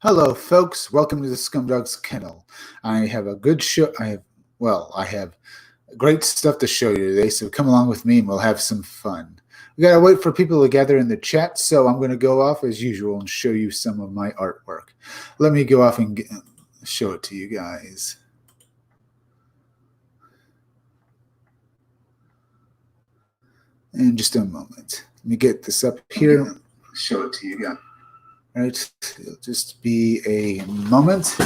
Hello, folks. Welcome to the Scumdog's Kennel. I have a good show. I have great stuff to show you today. So come along with me, and we'll have some fun. We gotta wait for people to gather in the chat. So I'm going to go off as usual and show you some of my artwork. Let me go off and show it to you guys. In just a moment. Let me get this up here. Show it to you guys. All right, it'll just be a moment.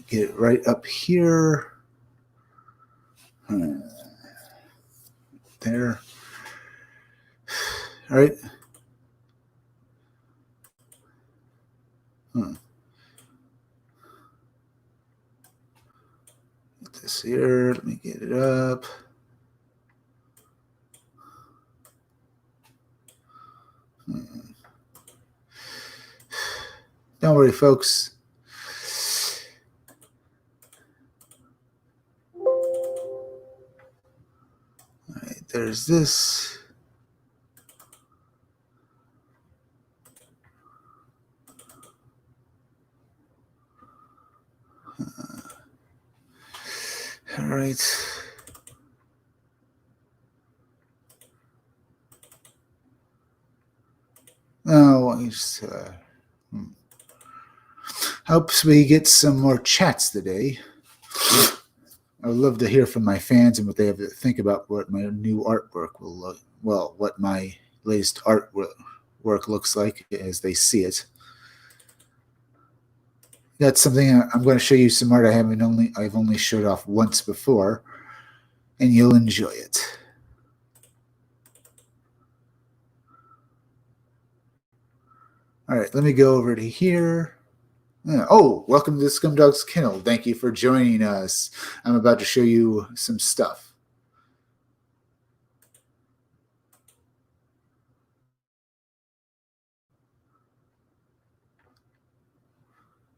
Get it right up here. There. All right. Get this here. Let me get it up. Don't worry, folks. All right, there's this. All right. Now, I just hopes we get some more chats today. I would love to hear from my fans and what they have to think about what my new artwork will look. Well, what my latest artwork looks like as they see it. That's something I'm going to show you some art I've only showed off once before, and you'll enjoy it. All right, let me go over to here. Oh, welcome to the Scumdog's Kennel. Thank you for joining us. I'm about to show you some stuff.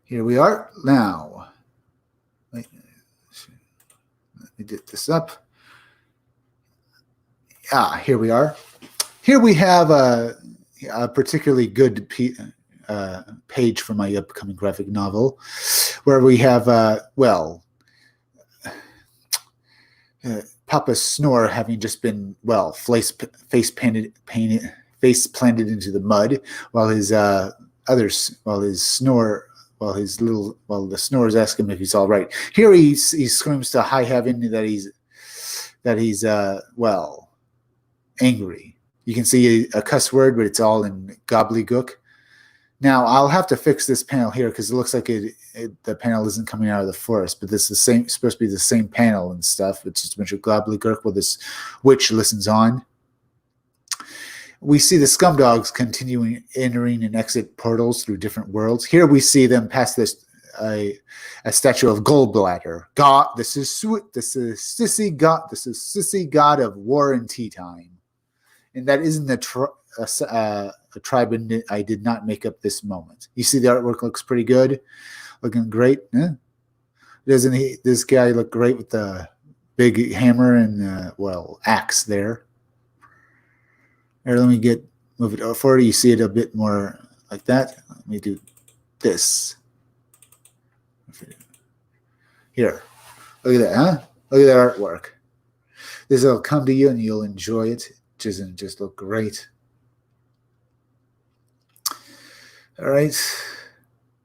Here we are now. Let me get this up. Here we are. Here we have a particularly good page for my upcoming graphic novel, where we have, Papa Snore having just been, face planted into the mud, while the snores ask him if he's all right. Here he screams to high heaven that he's angry. You can see a cuss word, but it's all in gobbledygook. Now, I'll have to fix this panel here because it looks like the panel isn't coming out of the forest, but this is supposed to be the same panel and stuff. It's just a bunch of gobbledygook while this witch listens on. We see the Scumdogs continuing entering and exit portals through different worlds. Here we see them pass this a statue of Gallbladder. God, this is Sissy God of War and Tea Time. And that isn't a tribe, and I did not make up this moment. You see the artwork looks pretty good, looking great. Doesn't this guy look great with the big hammer and axe there? Here, let me move it forward. You see it a bit more like that. Let me do this. Here, look at that, huh? Look at that artwork. This will come to you and you'll enjoy it. Doesn't just look great. All right.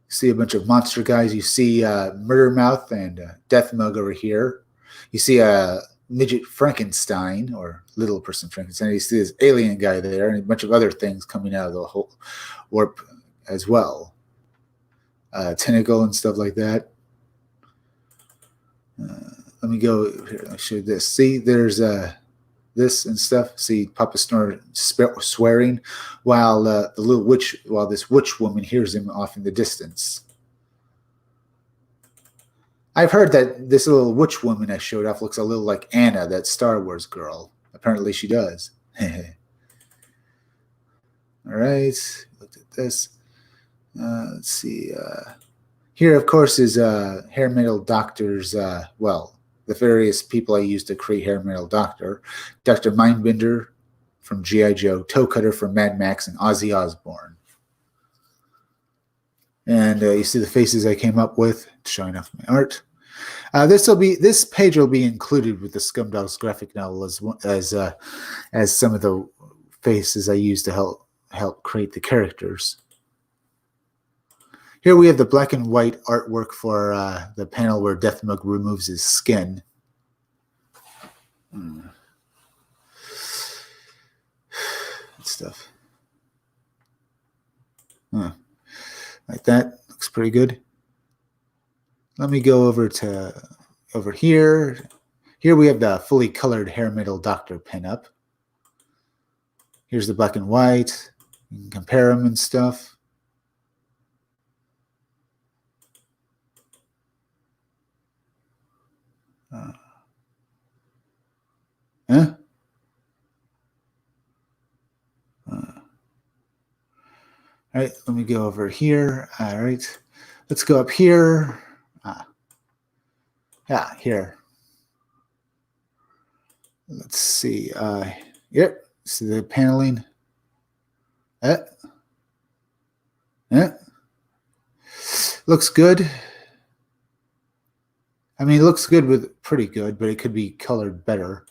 See a bunch of monster guys. You see Murder Mouth and Death Mug over here. You see a midget Frankenstein or little person Frankenstein. You see this alien guy there and a bunch of other things coming out of the whole warp as well. Tentacle and stuff like that. Let me go here. I'll show you this. See, there's this and stuff. See Papa Snore swearing while this witch woman hears him off in the distance. I've heard that this little witch woman I showed off looks a little like Anna, that Star Wars girl. Apparently she does. All right, looked at this. Let's see. Here, of course, is Hair Metal Doctor's, well, the various people I used to create Hair Metal Doctor. Dr. Mindbender from G.I. Joe, Toe Cutter from Mad Max, and Ozzy Osbourne. And you see the faces I came up with, showing off my art. This page will be included with the Scumdogs graphic novel as some of the faces I used to help create the characters. Here we have the black and white artwork for the panel where Deathmug removes his skin. Stuff. Like that. Looks pretty good. Let me go over here. Here we have the fully colored Hair Metal Doctor pinup. Here's the black and white. You can compare them and stuff. All right, let me go over here. All right, let's go up here. Yeah, here. Let's see. Yep, see the paneling. Looks good. I mean, it looks good with pretty good, but it could be colored better.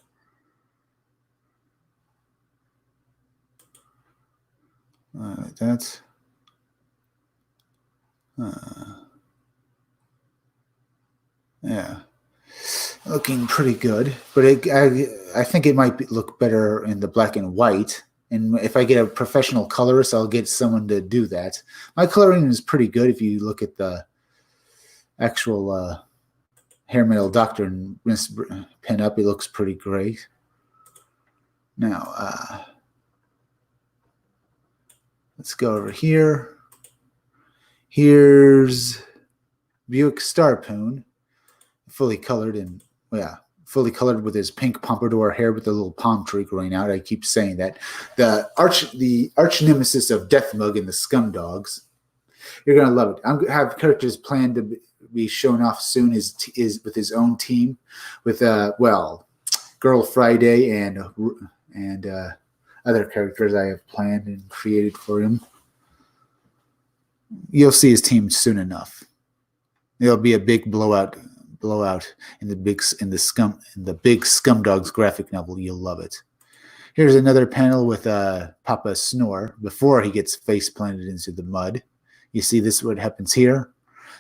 That's yeah, looking pretty good, but I think it might look better in the black and white. And if I get a professional colorist, I'll get someone to do that. My coloring is pretty good if you look at the actual Hair Metal Doctor and pin up. It looks pretty great. Now, let's go over here. Here's Buick Starpoon, fully colored and fully colored with his pink pompadour hair with the little palm tree growing out. I keep saying that. The arch nemesis of Deathmug and the Scumdogs. You're gonna love it. I have characters planned to be shown off soon. Is with his own team, with Girl Friday and other characters I have planned and created for him. You'll see his team soon enough. There'll be a big blowout in the big Scumdogs graphic novel. You'll love it. Here's another panel with Papa Snore before he gets face planted into the mud. You see this is what happens here.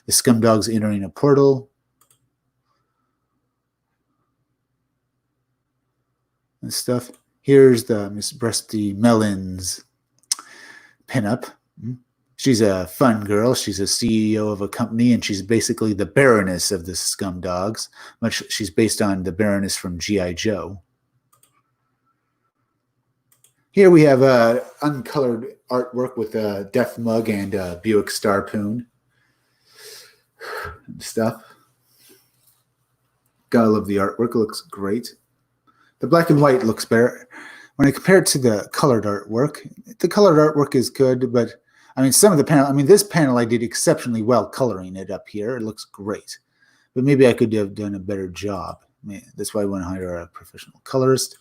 The Scumdogs entering a portal. And stuff. Here's the Miss Breasty Melons pinup. She's a fun girl. She's a CEO of a company, and she's basically the Baroness of the Scumdogs. She's based on the Baroness from G.I. Joe. Here we have uncolored artwork with Deathmug and Buick Starpoon and stuff. Gotta love the artwork. It looks great. The black and white looks better. When I compare it to the colored artwork, the colored artwork is good, but I mean, some of the panel, this panel I did exceptionally well coloring it up here. It looks great, but maybe I could have done a better job. That's why I want to hire a professional colorist.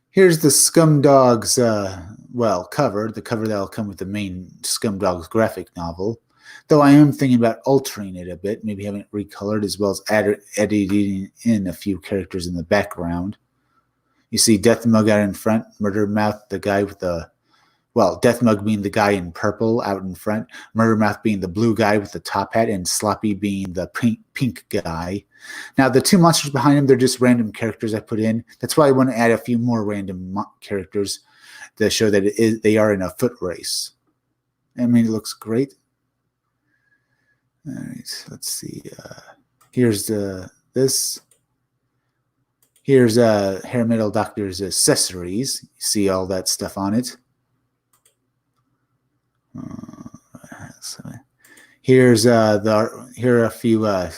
Here's the Scumdogs, cover, the cover that'll come with the main Scumdogs graphic novel. Though I am thinking about altering it a bit, maybe having it recolored as well as editing in a few characters in the background. You see Deathmug out in front, Murder Mouth, the guy with the Deathmug being the guy in purple out in front, Murdermouth being the blue guy with the top hat, and Sloppy being the pink guy. Now, the two monsters behind him, they're just random characters I put in. That's why I want to add a few more random characters to show that they are in a foot race. I mean, it looks great. All right, let's see. Here's this. Here's Hair Metal Doctor's accessories. You see all that stuff on it. Here are a few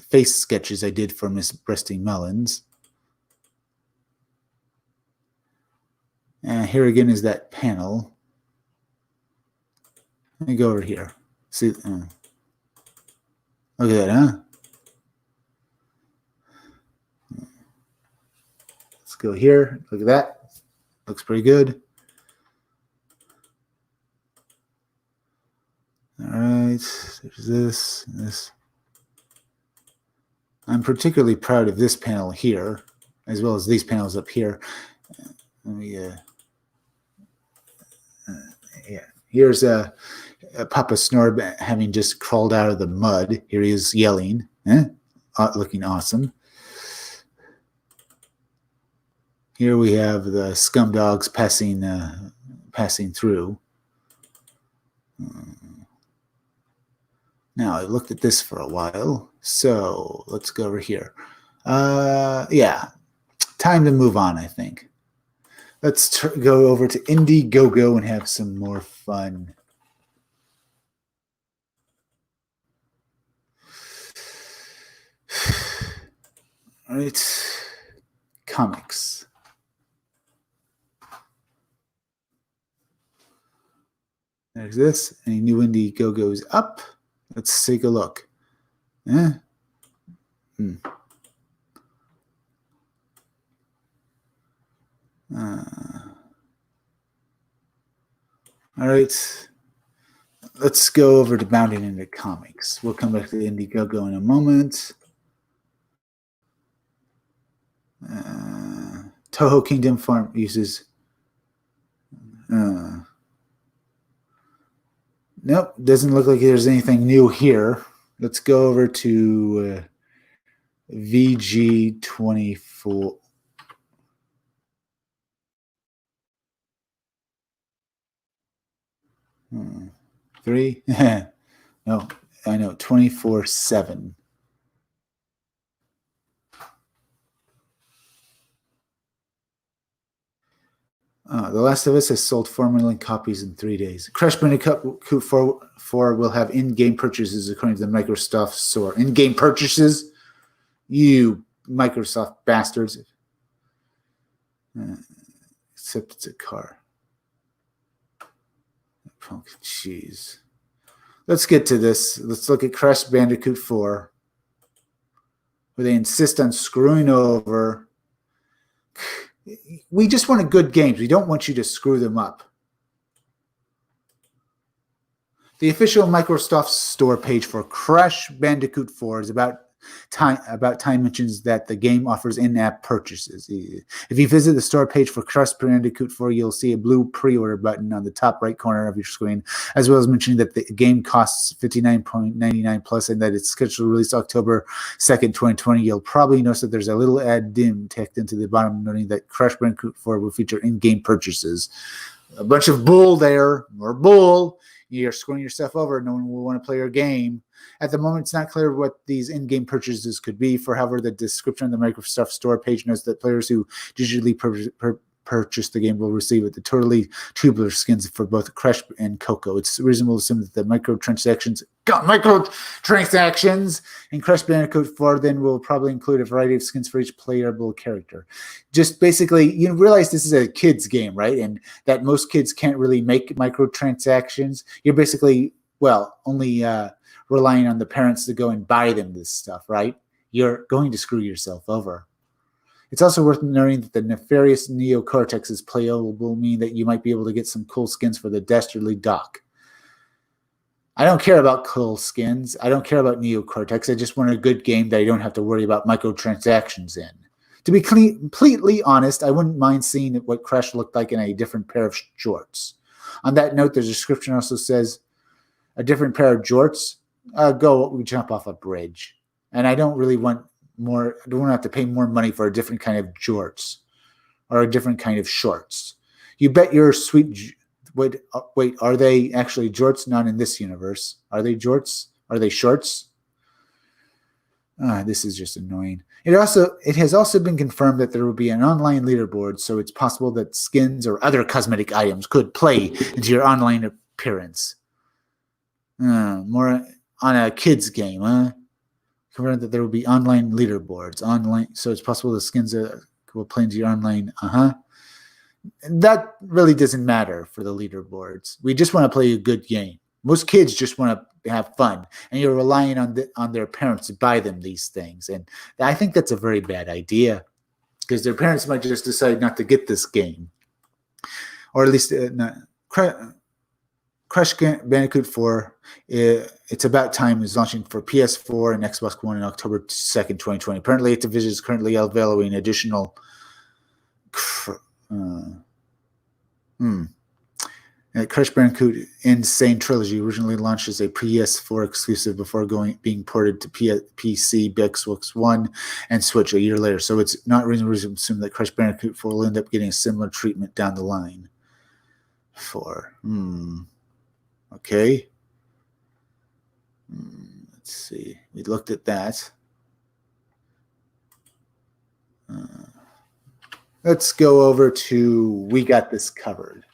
face sketches I did for Miss Breasty Melons. And here again is that panel. Let me go over here. See, Look at that, huh? Let's go here. Look at that. Looks pretty good. All right. There's this. I'm particularly proud of this panel here, as well as these panels up here. Let me, yeah. Here's Papa Snorb having just crawled out of the mud. Here he is yelling, looking awesome. Here we have the scum dogs passing through. Now I looked at this for a while, so let's go over here. Yeah, time to move on, I think. Let's go over to Indiegogo and have some more fun. All right, comics. There's this. Any new Indiegogo's up? Let's take a look. All right. Let's go over to Bounding into Comics. We'll come back to Indiegogo in a moment. Toho Kingdom Farm uses. Nope, doesn't look like there's anything new here. Let's go over to VG24. Three? No, I know, 24/7. The Last of Us has sold 4 million copies in 3 days. Crash Bandicoot 4 will have in-game purchases according to the Microsoft Store. In-game purchases? You Microsoft bastards. Except it's a car. Jeez. Let's get to this. Let's look at Crash Bandicoot 4, where they insist on screwing over. We just want good games. We don't want you to screw them up. The official Microsoft Store page for Crash Bandicoot 4 is about time mentions that the game offers in-app purchases. If you visit the store page for Crash Bandicoot 4, you'll see a blue pre-order button on the top right corner of your screen, as well as mentioning that the game costs $59.99 plus and that it's scheduled to release October 2nd, 2020. You'll probably notice that there's a little ad dim tacked into the bottom noting that Crash Bandicoot 4 will feature in-game purchases. A bunch of bull there, more bull. You're screwing yourself over. No one will want to play your game. At the moment, it's not clear what these in-game purchases could be. However, the description of the Microsoft Store page notes that players who digitally purchase the game will receive the totally tubular skins for both Crash and Coco. It's reasonable to assume that the microtransactions in Crash Bandicoot 4 then will probably include a variety of skins for each playable character. Just basically, you realize this is a kid's game, right? And that most kids can't really make microtransactions. You're basically, only relying on the parents to go and buy them this stuff, right? You're going to screw yourself over. It's also worth noting that the nefarious Neo Cortex is playable, meaning that you might be able to get some cool skins for the Dastardly Doc. I don't care about cool skins. I don't care about Neo Cortex. I just want a good game that I don't have to worry about microtransactions in. To be completely honest, I wouldn't mind seeing what Crash looked like in a different pair of jorts. On that note, the description also says, a different pair of jorts, we jump off a bridge. And I don't really want more. I don't want to have to pay more money for a different kind of jorts or a different kind of shorts. You bet your sweet. Wait, are they actually jorts? Not in this universe. Are they jorts? Are they shorts? This is just annoying. It has also been confirmed that there will be an online leaderboard, so it's possible that skins or other cosmetic items could play into your online appearance. More on a kid's game, huh? Confirmed that there will be online leaderboards online, so it's possible the skins will play into your online. That really doesn't matter for the leaderboards. We just want to play a good game. Most kids just want to have fun, and you're relying on their parents to buy them these things. And I think that's a very bad idea, because their parents might just decide not to get this game, or at least not. Crash Bandicoot 4, It's About Time is launching for PS4 and Xbox One on October 2nd, 2020. Apparently, Activision is currently evaluating additional Crash Bandicoot N. Sane Trilogy originally launched as a PS4 exclusive before being ported to PC, Xbox One, and Switch a year later. So it's not reasonable to assume that Crash Bandicoot 4 will end up getting a similar treatment down the line. Okay. Let's see. We looked at that. Let's go over to We Got This Covered.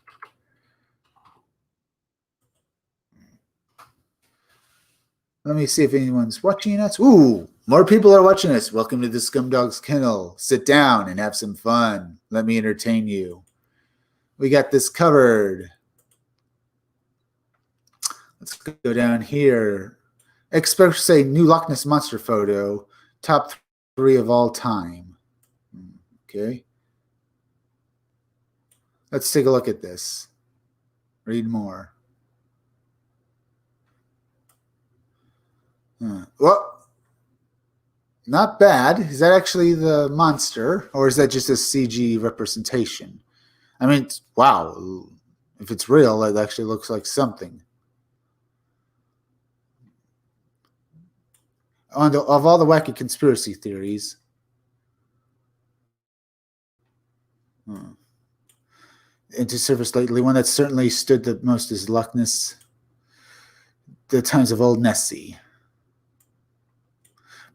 Let me see if anyone's watching us. Ooh, more people are watching us. Welcome to the Scumdogs Kennel. Sit down and have some fun. Let me entertain you. We got this covered. Let's go down here. Experts say new Loch Ness Monster photo, top 3 of all time. Okay. Let's take a look at this. Read more. Well, not bad. Is that actually the monster, or is that just a CG representation? I mean, wow. If it's real, it actually looks like something. Of all the wacky conspiracy theories, into service lately, one that certainly stood the most is Loch Ness, the times of Old Nessie.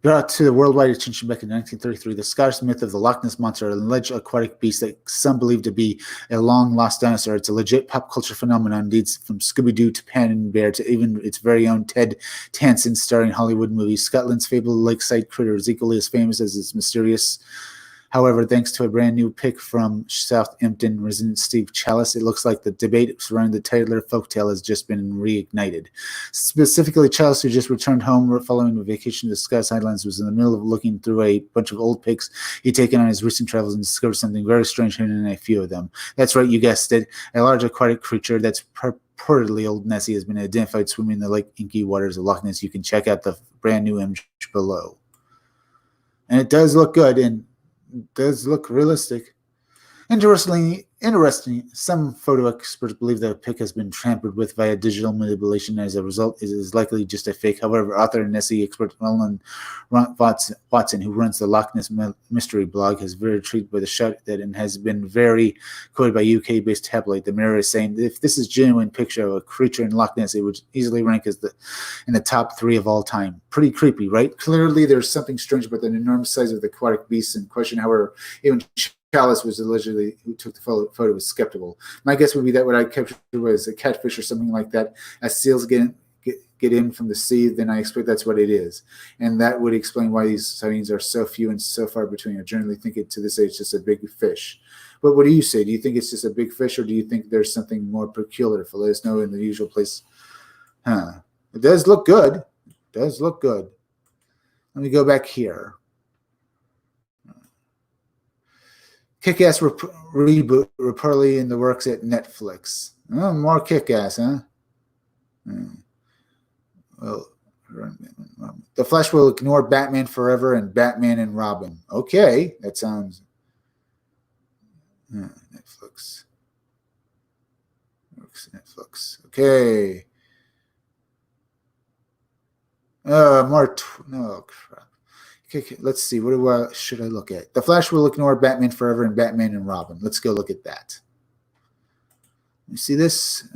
Brought to the worldwide attention back in 1933, the Scottish myth of the Loch Ness Monster, an alleged aquatic beast that some believe to be a long-lost dinosaur. It's a legit pop culture phenomenon, indeed, from Scooby-Doo to Pan and Bear to even its very own Ted Danson starring Hollywood movies. Scotland's fabled lakeside critter is equally as famous as its mysterious. However, thanks to a brand new pick from Southampton resident Steve Chalice, it looks like the debate surrounding the Taylor folktale has just been reignited. Specifically, Chalice, who just returned home following a vacation to the Scottish Highlands, was in the middle of looking through a bunch of old pics he'd taken on his recent travels and discovered something very strange hidden in a few of them. That's right, you guessed it. A large aquatic creature that's purportedly Old Nessie has been identified swimming in the lake inky waters of Loch Ness. You can check out the brand new image below. And it does look good, and does look realistic. Interesting, some photo experts believe that a pic has been tampered with via digital manipulation. As a result, it is likely just a fake. However, author and Nessie expert Ellen Watson, who runs the Loch Ness Mystery blog, has very intrigued by the shot that and has been very quoted by UK-based tabloid The Mirror, is saying that if this is a genuine picture of a creature in Loch Ness, it would easily rank as in the top 3 of all time. Pretty creepy, right? Clearly, there's something strange about the enormous size of the aquatic beast in question. However, even Chalice was allegedly who took the photo was skeptical. My guess would be that what I captured was a catfish or something like that. As seals get in from the sea, then I expect that's what it is, and that would explain why these sightings are so few and so far between. I generally think it to this age just a big fish. But what do you say? Do you think it's just a big fish, or do you think there's something more peculiar? Let us know in the usual place. It does look good. Let me go back here. Kick-Ass reboot reportedly in the works at Netflix. Oh, more Kick-Ass, huh? Well, The Flash will ignore Batman Forever and Batman and Robin. Okay, that sounds... Netflix. Okay. No, crap. Okay, let's see. What should I look at? The Flash will ignore Batman Forever and Batman and Robin. Let's go look at that. You see this?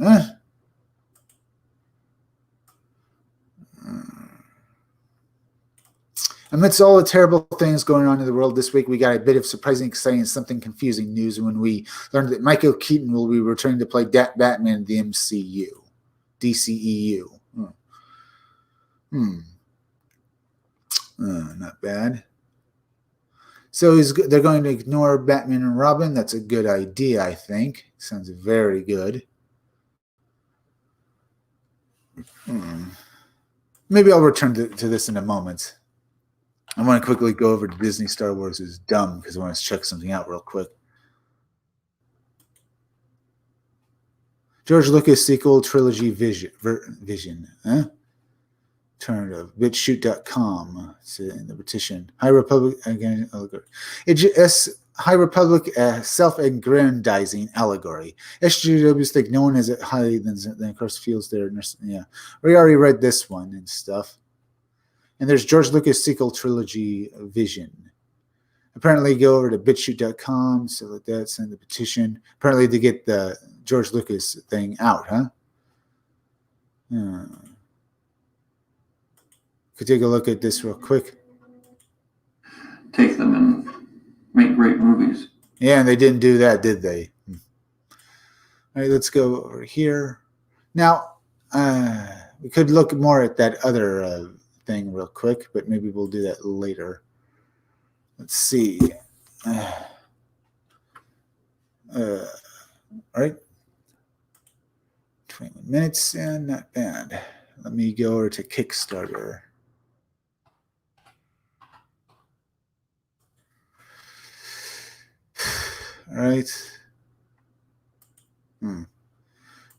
Amidst all the terrible things going on in the world this week, we got a bit of surprising, exciting, something confusing news when we learned that Michael Keaton will be returning to play Batman in the MCU. DCEU. Not bad. So they're going to ignore Batman and Robin. That's a good idea, I think. Sounds very good. maybe I'll return to this in a moment. I want to quickly go over to Disney Star Wars is dumb because I want to check something out real quick. George Lucas sequel trilogy vision. Huh? Turn of BitChute.com. It's in the petition. High Republic again. High Republic self-aggrandizing allegory. SJWs think no one has it higher than of course feels there. Yeah, we already read this one and stuff. And there's George Lucas sequel trilogy vision. Apparently, go over to BitChute.com, so like that, send the petition. Apparently, to get the George Lucas thing out, huh? Could take a look at this real quick. Take them and make great movies. Yeah, and they didn't do that, did they? All right, let's go over here. Now, we could look more at that other thing real quick, but maybe we'll do that later. Let's see. All right. 21 minutes and not bad. Let me go over to Kickstarter. All right.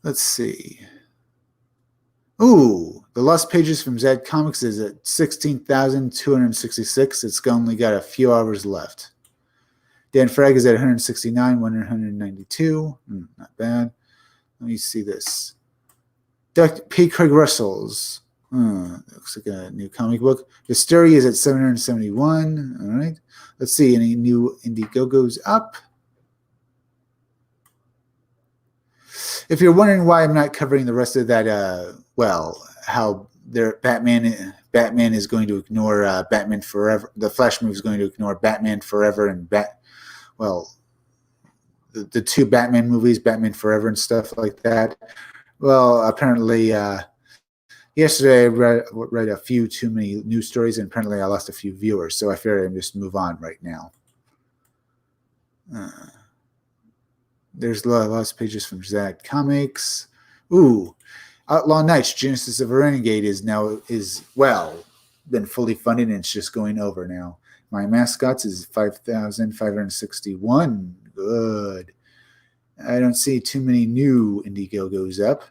Let's see. Ooh, the Lost Pages from Zad Comics is at 16,266. It's only got a few hours left. Dan Frag is at 169, 192. Not bad. Let me see this. P. Craig Russell's. Looks like a new comic book. Hysteria is at 771. All right. Let's see. Any new Indiegogos up? If you're wondering why I'm not covering the rest of that, how their Batman is going to ignore Batman Forever. The Flash movie is going to ignore Batman Forever and the two Batman movies, Batman Forever and stuff like that. Well, apparently, yesterday I read a few too many news stories, and apparently I lost a few viewers. So I figured I'd just move on right now. There's Lost Pages from Zad Comics. Ooh, Outlaw Knights, Genesis of a Renegade is been fully funded, and it's just going over now. My Mascots is 5,561. Good. I don't see too many new Indiegogos up.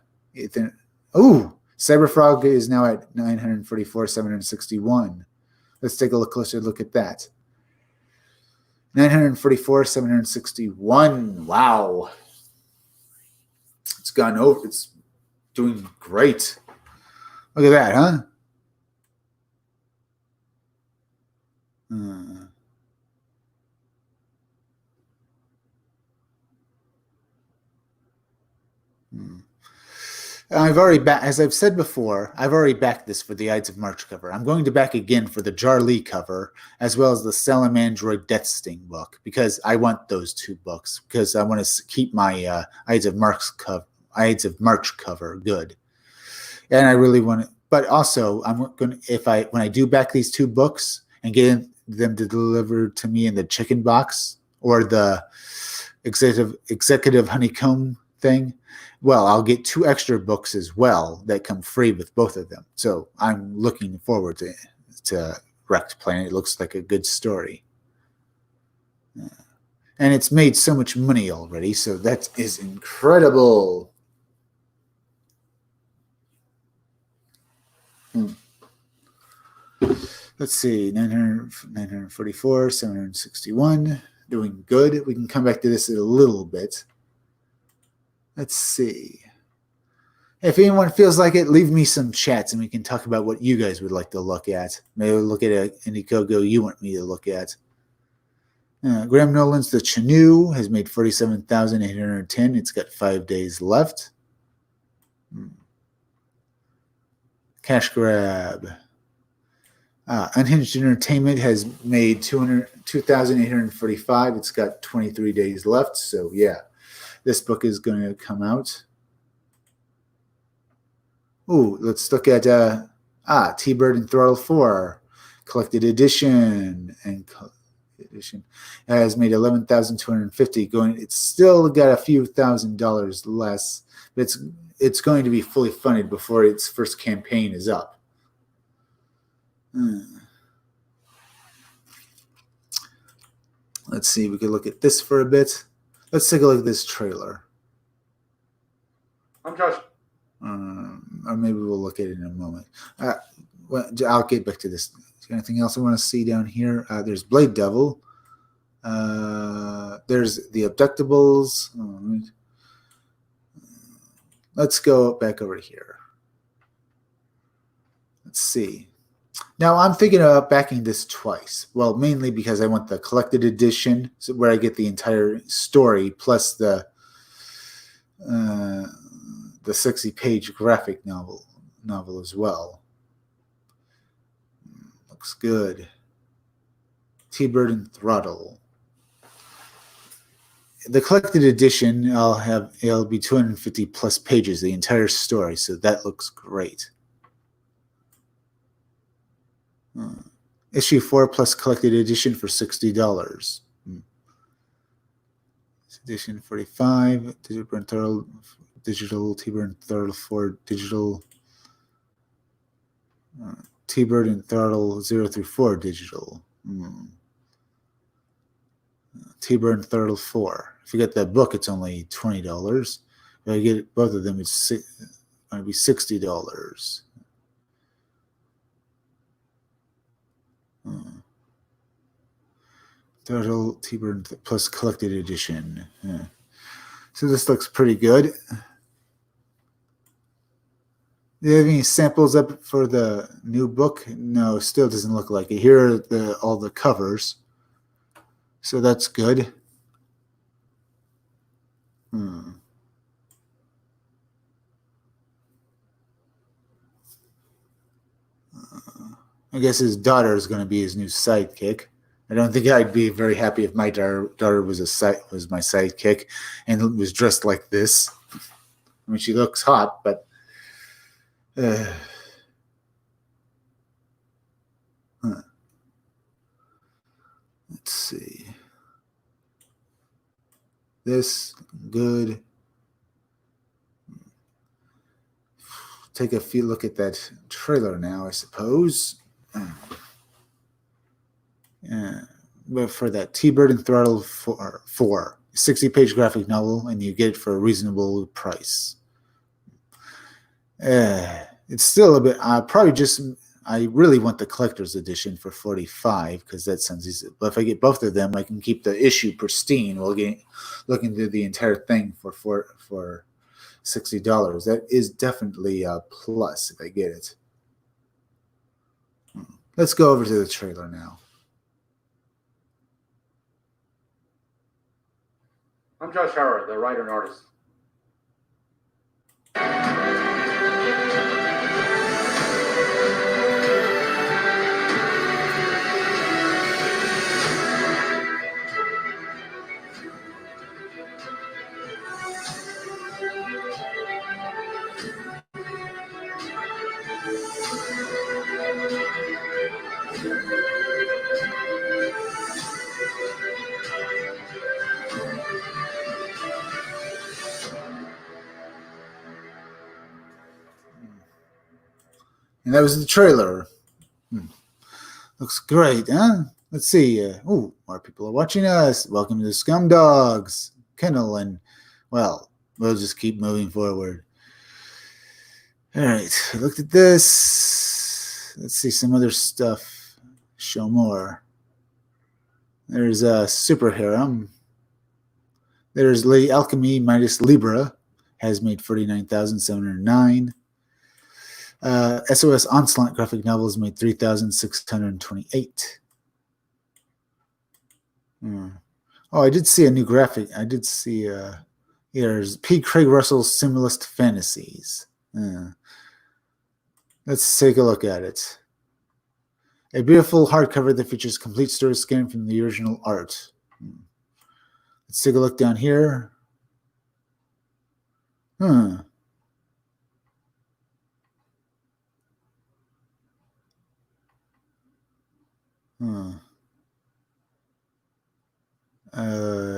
Cyberfrog is now at 944, 761. Let's take a closer look at that. 944, 761. Wow. It's gone over. It's doing great. Look at that, huh? As I've said before, I've already backed this for the Ides of March cover. I'm going to back again for the Jar Lee cover, as well as the Salamandroid Death Sting book, because I want those two books, because I want to keep my Ides of March cover good. And I really want to, but also I'm going to, when I do back these two books and get them to deliver to me in the chicken box or the executive honeycomb thing, well, I'll get 2 extra books as well that come free with both of them. So I'm looking forward to Wrecked Planet. It looks like a good story. And it's made so much money already, so that is incredible. Let's see, 944, 761, doing good. We can come back to this in a little bit. Let's see. If anyone feels like it, leave me some chats and we can talk about what you guys would like to look at. Maybe we'll look at an Indiegogo you want me to look at. Graham Nolan's The Chenoo has made 47,810. It's got 5 days left. Cash grab. Unhinged Entertainment has made 2,845. It's got 23 days left. So, yeah, this book is going to come out. Ooh, let's look at T-Bird and Throttle 4. Collected edition. Edition has made 11,250 going. It's still got a few $1,000 less, but it's going to be fully funded before its first campaign is up. Let's see. We could look at this for a bit. Let's take a look at this trailer. I'm Josh. Or maybe we'll look at it in a moment. Well, I'll get back to this. Is there anything else I want to see down here? There's Blade Devil. There's the Abductables. All right. Let's go back over here. Let's see. Now I'm thinking about backing this twice. Well, mainly because I want the collected edition, where I get the entire story plus the 60-page graphic novel as well. Looks good. T-Bird and Throttle. The collected edition, it'll be 250 plus pages, the entire story, so that looks great. Issue 4 plus collected edition for $60. Edition 45, digital T-Bird and Throttle 4 digital, T-Bird and Throttle 0 through 4 digital. T-Bird and Throttle 4. If you get that book, it's only $20. If I get both of them, it's going to be $60. Throttle T-Bird plus collected edition. So this looks pretty good. Do you have any samples up for the new book? No, still doesn't look like it. Here are all the covers. So that's good. I guess his daughter is going to be his new sidekick. I don't think I'd be very happy if my daughter was my sidekick and was dressed like this. I mean, she looks hot, but let's see. This good. Take a few look at that trailer now, I suppose. But for that T-Bird and Throttle 4, 60-page graphic novel, and you get it for a reasonable price. It's still a bit. I really want the collector's edition for $45 because that sounds easy. But if I get both of them, I can keep the issue pristine while looking through the entire thing for $60. That is definitely a plus if I get it. Let's go over to the trailer now. I'm Josh Howard, the writer and artist. And that was the trailer. Looks great, huh? Let's see. More people are watching us. Welcome to the Scumdogs. Kendall, and, well, we'll just keep moving forward. All right. Looked at this. Let's see some other stuff. Show more. There's a superhero. There's Lady Alchemy minus Libra. Has made 49,709. SOS Onslaught graphic novels made 3,628. Oh, I did see a new graphic. I did see here's P. Craig Russell's Symbolist Fantasies. Let's take a look at it. A beautiful hardcover that features complete story scan from the original art. Let's take a look down here.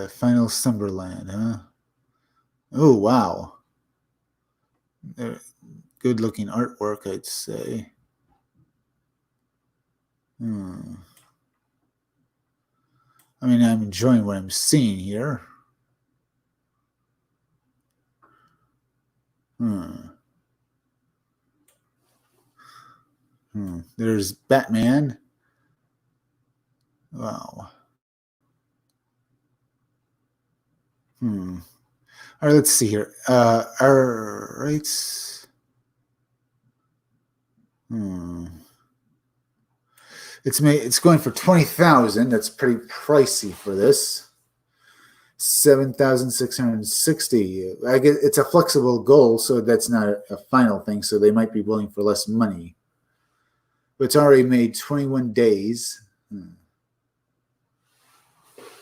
Final Slumberland, huh? Oh, wow. Good looking artwork, I'd say. Hmm. I mean, I'm enjoying what I'm seeing here. There's Batman. Wow. All right, let's see here. All right. It's going for 20,000. That's pretty pricey for this. 7,660. I guess it's a flexible goal, so that's not a final thing. So they might be willing for less money. But it's already made 21 days.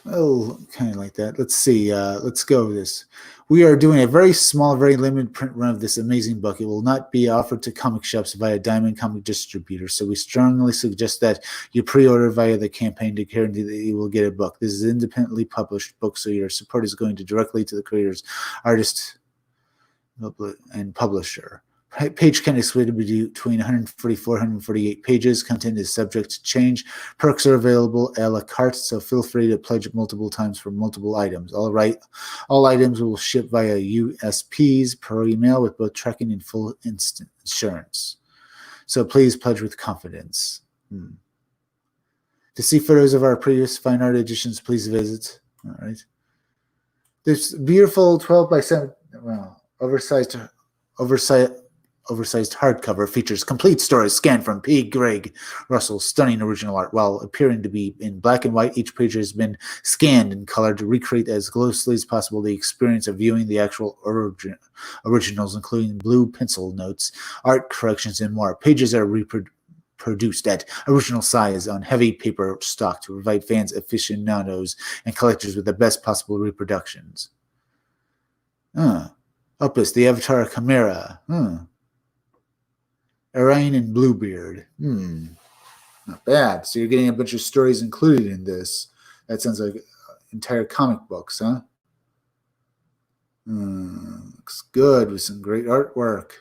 Oh, kind of like that. Let's see. Let's go with this. We are doing a very small, very limited print run of this amazing book. It will not be offered to comic shops via Diamond Comic Distributor, so we strongly suggest that you pre-order via the campaign to guarantee that you will get a book. This is an independently published book, so your support is going directly to the creators, artist, and publisher. Page count is split between 144 and 148 pages. Content is subject to change. Perks are available a la carte, so feel free to pledge multiple times for multiple items. All right, all items will ship via USPs per email with both tracking and full instant insurance. So please pledge with confidence. To see photos of our previous fine art editions, please visit. All right. This beautiful 12 by 7, oversized hardcover features complete stories scanned from P. Greg Russell's stunning original art. While appearing to be in black and white, each page has been scanned in color to recreate as closely as possible the experience of viewing the actual originals, including blue pencil notes, art corrections, and more. Pages are reproduced at original size on heavy paper stock to provide fans, aficionados, and collectors with the best possible reproductions. Opus, the Avatar Chimera. Arain and Bluebeard. Not bad. So you're getting a bunch of stories included in this. That sounds like entire comic books, huh? Looks good with some great artwork.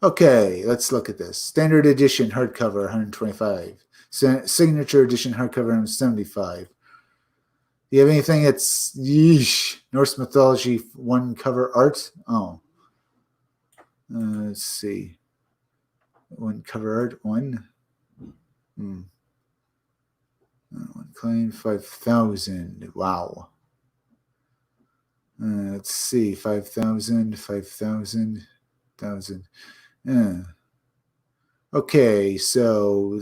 Okay, let's look at this. Standard edition hardcover, 125. Signature edition hardcover, 175. Do you have anything that's Norse mythology one cover art? Oh. Let's see. One cover art, one. One claim, 5,000. Wow. Let's see. 5,000, 5,000, 1,000. Okay, so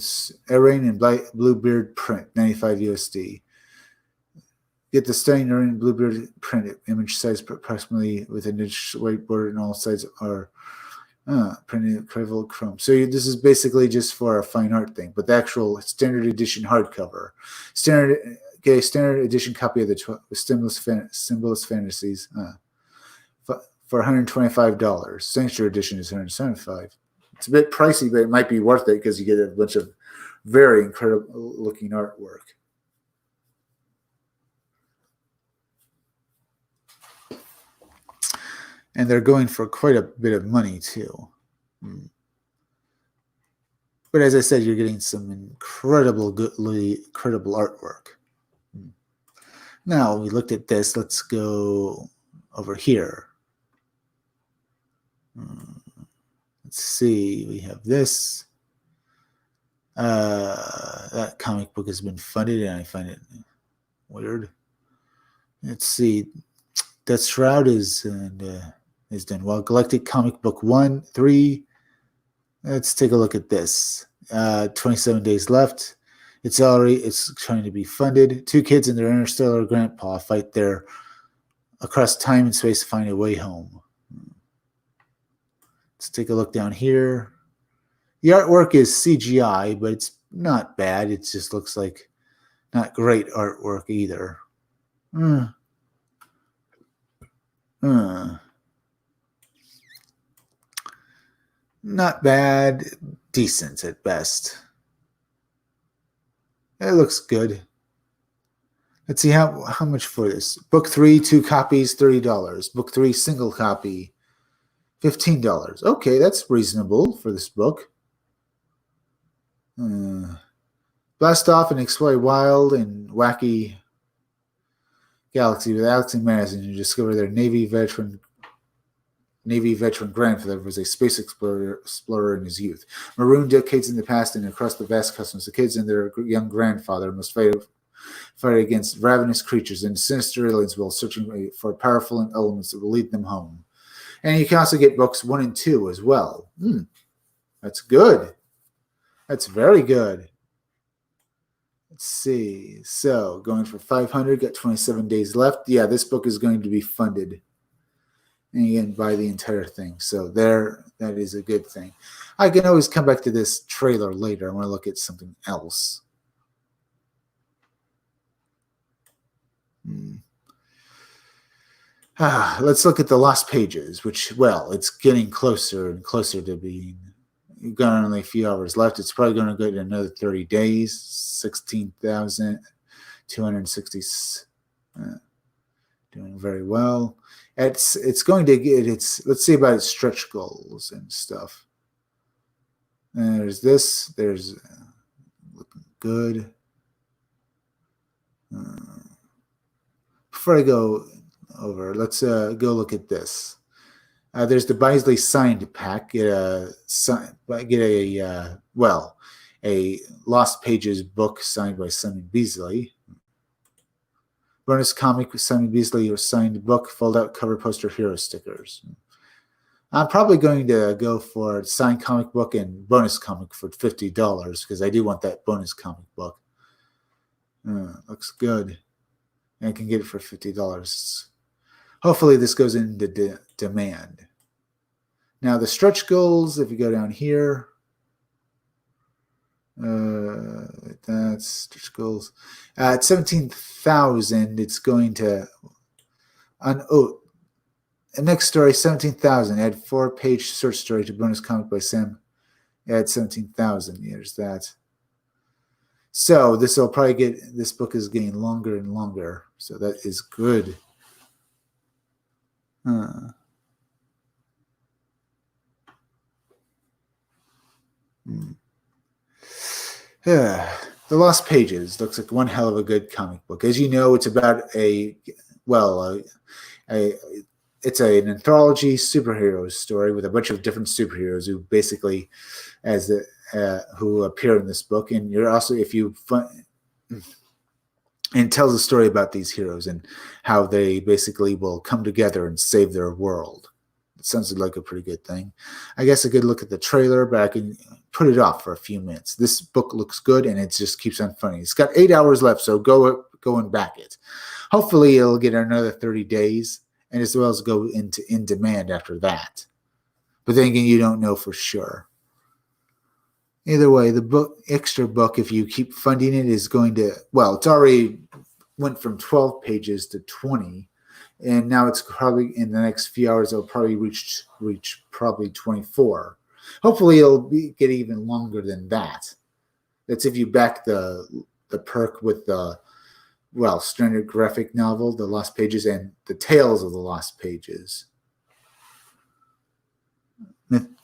Arain and Bluebeard print, 95 USD. Get the stunning Arain Bluebeard print image size approximately with an inch white border, and all sides are printed Crivel Chrome. So this is basically just for a fine art thing, but the actual standard edition hardcover, standard edition copy of the Symbolist Fantasies for $125. Signature edition is $175. It's a bit pricey, but it might be worth it because you get a bunch of very incredible looking artwork. And they're going for quite a bit of money, too. But as I said, you're getting some incredible artwork. Now, we looked at this. Let's go over here. Let's see. We have this. That comic book has been funded, and I find it weird. Let's see. Death Shroud is done well. Galactic Comic Book 1, 3. Let's take a look at this. 27 days left. It's trying to be funded. Two kids and their interstellar grandpa fight across time and space to find a way home. Let's take a look down here. The artwork is CGI, but it's not bad. It just looks like not great artwork either. Not bad, decent at best. It looks good. Let's see how much for this. Book 3, 2 copies, $30. Book 3, single copy, $15. Okay, that's reasonable for this book. Blast off and explore a wild and wacky galaxy with Alex and Madison to discover their Navy veteran grandfather was a space explorer in his youth. Marooned decades in the past and across the vast cosmos, the kids and their young grandfather must fight against ravenous creatures and sinister aliens while searching for powerful elements that will lead them home. And you can also get books 1 and 2 as well. That's good. That's very good. Let's see. So going for 500, got 27 days left. Yeah, this book is going to be funded. And you can buy the entire thing. So that is a good thing. I can always come back to this trailer later. I want to look at something else. Let's look at the Lost Pages, which, well, it's getting closer and closer to being. You've got only a few hours left. It's probably going to go to another 30 days. 16,260. Doing very well. It's going to get its. Let's see about its stretch goals and stuff. And there's this. There's looking good. Before I go over, let's go look at this. There's the Bisley signed pack. Get a Lost Pages book signed by Simon Beasley. Bonus comic with Simon Beasley or signed book, fold out cover poster, hero stickers. I'm probably going to go for signed comic book and bonus comic for $50 because I do want that bonus comic book. Looks good. And I can get it for $50. Hopefully this goes into demand. Now the stretch goals, if you go down here, that's stretch goals. At 17,000, it's going to the next story, 17,000. Add 4-page search story to bonus comic by Sam. Add 17,000. There's that. So this book is getting longer and longer. So that is good. The Lost Pages looks like one hell of a good comic book. As you know, it's about it's an anthology superhero story with a bunch of different superheroes who basically, who appear in this book. And you're also, and tells a story about these heroes and how they basically will come together and save their world. It sounds like a pretty good thing. I guess a good look at the trailer, but I can put it off for a few minutes. This book looks good, and it just keeps on funny. It's got 8 hours left, so go and back it. Hopefully, it'll get another 30 days, and as well as go in demand after that. But then again, you don't know for sure. Either way, the extra book, if you keep funding it, is going to, it's already went from 12 pages to 20, and now it's probably in the next few hours, it'll probably reach probably 24. Hopefully, it'll get even longer than that. That's if you back the perk with the, standard graphic novel, The Lost Pages, and the Tales of the Lost Pages.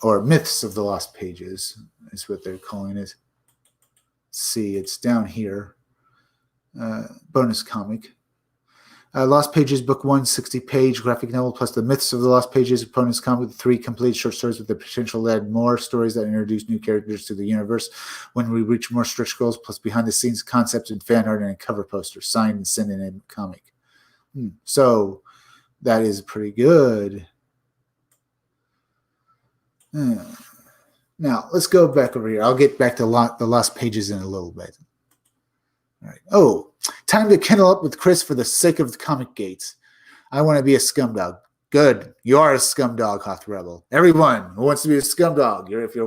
Or Myths of the Lost Pages is what they're calling it. Let's see, it's down here. Bonus comic. Lost Pages, Book 1, 60-page graphic novel, plus the Myths of the Lost Pages bonus comic with 3 complete short stories with the potential to add more stories that introduce new characters to the universe when we reach more stretch goals, plus behind-the-scenes concepts and fan art and a cover poster, signed and sent in a comic. So that is pretty good. Now, let's go back over here. I'll get back to the Lost Pages in a little bit. All right. Oh, time to kennel up with Chris for the sake of the comic gates. I want to be a scumdog. Good. You are a scumdog, Hoth Rebel. Everyone who wants to be a scumdog. If you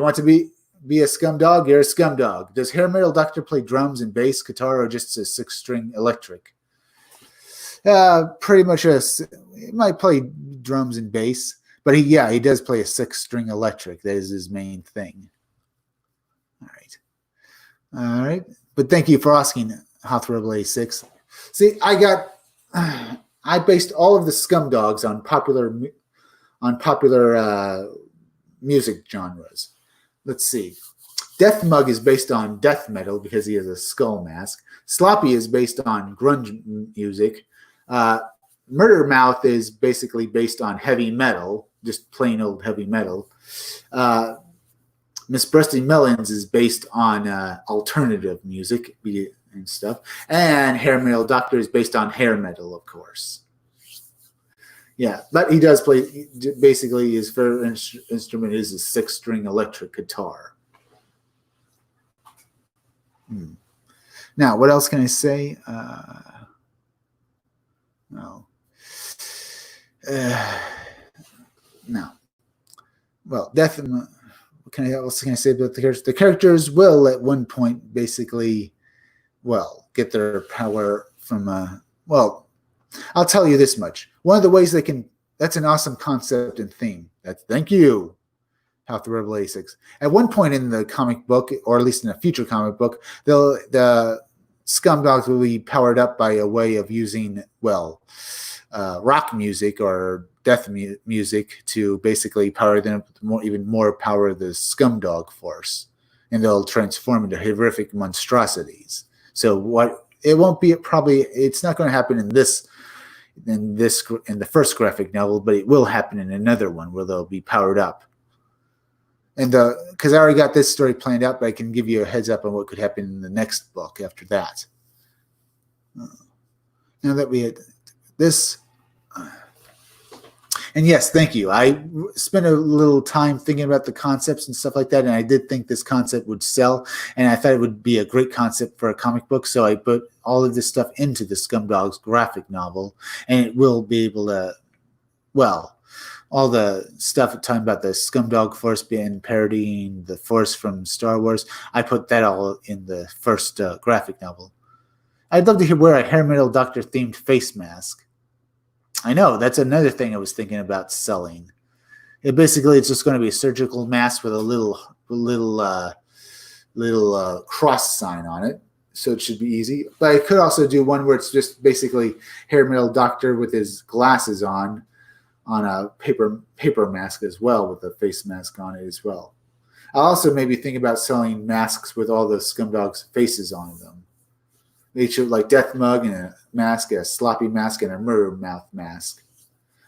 want to be a scumdog, you're a scumdog. Does Hair Metal Doctor play drums and bass, guitar, or just a 6-string electric? Pretty much he might play drums and bass. But he does play a 6-string electric. That is his main thing. All right. But thank you for asking, Hoth Rebel A6. See, I based all of the scumdogs on popular on popular music genres. Let's see. Death Mug is based on death metal because he has a skull mask. Sloppy is based on grunge music. Murder Mouth is basically based on heavy metal, just plain old heavy metal. Miss Breasty Melons is based on alternative music and stuff. And Hair Metal Doctor is based on hair metal, of course. Yeah, but he does play, basically his favorite instrument is a 6-string electric guitar. Now, what else can I say? No. No. Well, what else can I say about the characters? The characters will at one point basically, get their power from, I'll tell you this much. One of the ways they can, that's an awesome concept and theme. Thank you, Path to Rebel 86. At one point in the comic book, or at least in a future comic book, the Scumdogs will be powered up by a way of using, rock music or death music to basically power them with even more power of the Scumdog Force. And they'll transform into horrific monstrosities. So it's not going to happen in the first graphic novel, but it will happen in another one where they'll be powered up. And because I already got this story planned out, but I can give you a heads up on what could happen in the next book after that. Now that we had this, and yes, thank you. I spent a little time thinking about the concepts and stuff like that, and I did think this concept would sell, and I thought it would be a great concept for a comic book, so I put all of this stuff into the Scumdogs graphic novel, and it will be able to, all the stuff talking about the Scumdog Force being parodying the Force from Star Wars, I put that all in the first graphic novel. I'd love to wear a Hair Metal Doctor themed face mask. I know, that's another thing I was thinking about selling. It's just going to be a surgical mask with a little cross sign on it, so it should be easy. But I could also do one where it's just basically Hair Metal Doctor with his glasses on a paper mask as well, with a face mask on it as well. I'll also maybe think about selling masks with all the Scumdogs' faces on them. Each of like Death Mug and a mask, a Sloppy mask, and a Murder Mouth mask.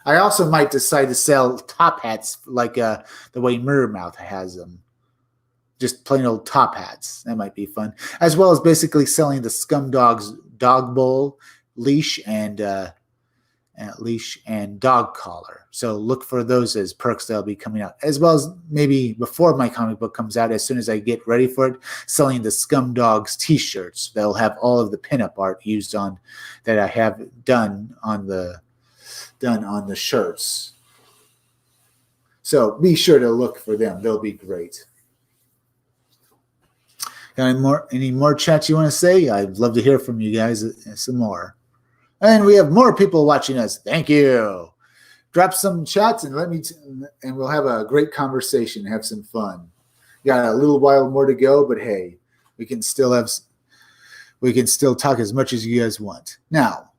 I also might decide to sell top hats like the way Murder Mouth has them. Just plain old top hats. That might be fun. As well as basically selling the Scumdogs dog bowl, leash, and dog collar. So look for those as perks that'll be coming out. As well as maybe before my comic book comes out, as soon as I get ready for it, selling the Scumdogs t-shirts that'll have all of the pinup art used on that I have done on the shirts. So be sure to look for them. They'll be great. Got any more chats you want to say? I'd love to hear from you guys some more. And we have more people watching us. Thank you. Drop some chats and and we'll have a great conversation, have some fun. Got a little while more to go, but hey, we can still talk as much as you guys want. Now,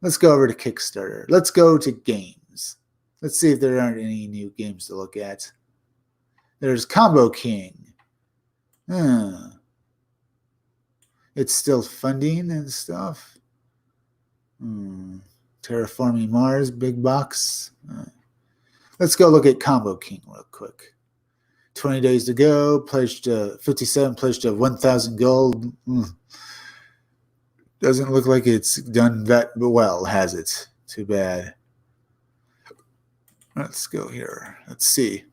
let's go over to Kickstarter. Let's go to games. Let's see if there aren't any new games to look at. There's Combo King. It's still funding and stuff. Terraforming Mars, big box. Let's go look at Combo King real quick. 20 days to go. Pledged to 57. Pledged to 1,000 gold. Doesn't look like it's done that well, has it? Too bad. Let's go here. Let's see.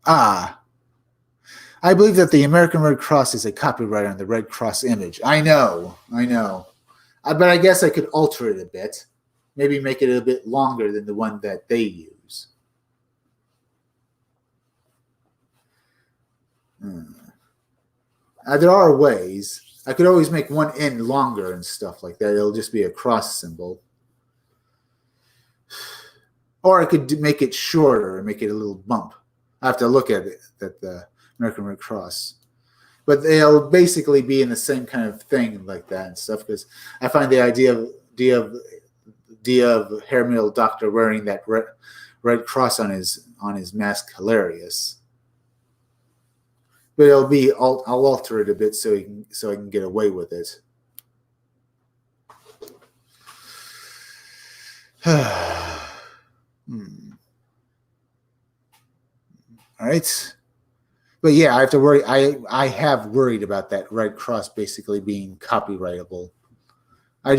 I believe that the American Red Cross is a copyright on the Red Cross image. I know. But I guess I could alter it a bit. Maybe make it a bit longer than the one that they use. There are ways. I could always make one end longer and stuff like that. It'll just be a cross symbol. Or I could make it shorter and make it a little bump. I have to look at it, at the American Red Cross. But they'll basically be in the same kind of thing like that and stuff, because I find the idea of Hair Metal Doctor wearing that red cross on his mask hilarious. But it'll be I'll alter it a bit so I can get away with it. All right. But yeah, I have to worry. I have worried about that red cross basically being copyrightable. I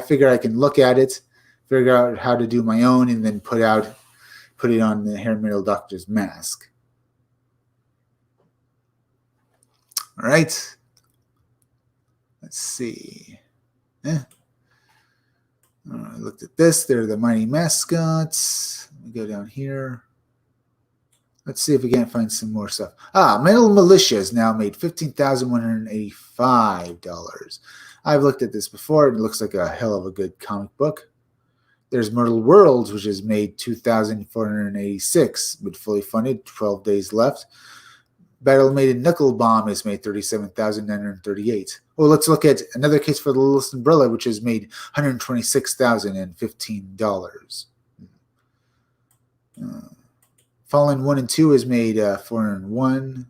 figure I can look at it, figure out how to do my own, and then put it on the Hair Metal Doctor's mask. All right. Let's see. I looked at this. They're the Mighty Mascots. Let me go down here. Let's see if we can't find some more stuff. Metal Militia has now made $15,185. I've looked at this before. It looks like a hell of a good comic book. There's Mortal Worlds, which has made $2,486, but fully funded, 12 days left. Battle Maiden Knuckle Bomb has made $37,938. Well, let's look at another case for the Littlest Umbrella, which has made $126,015. Fallen 1 and 2 has made $401.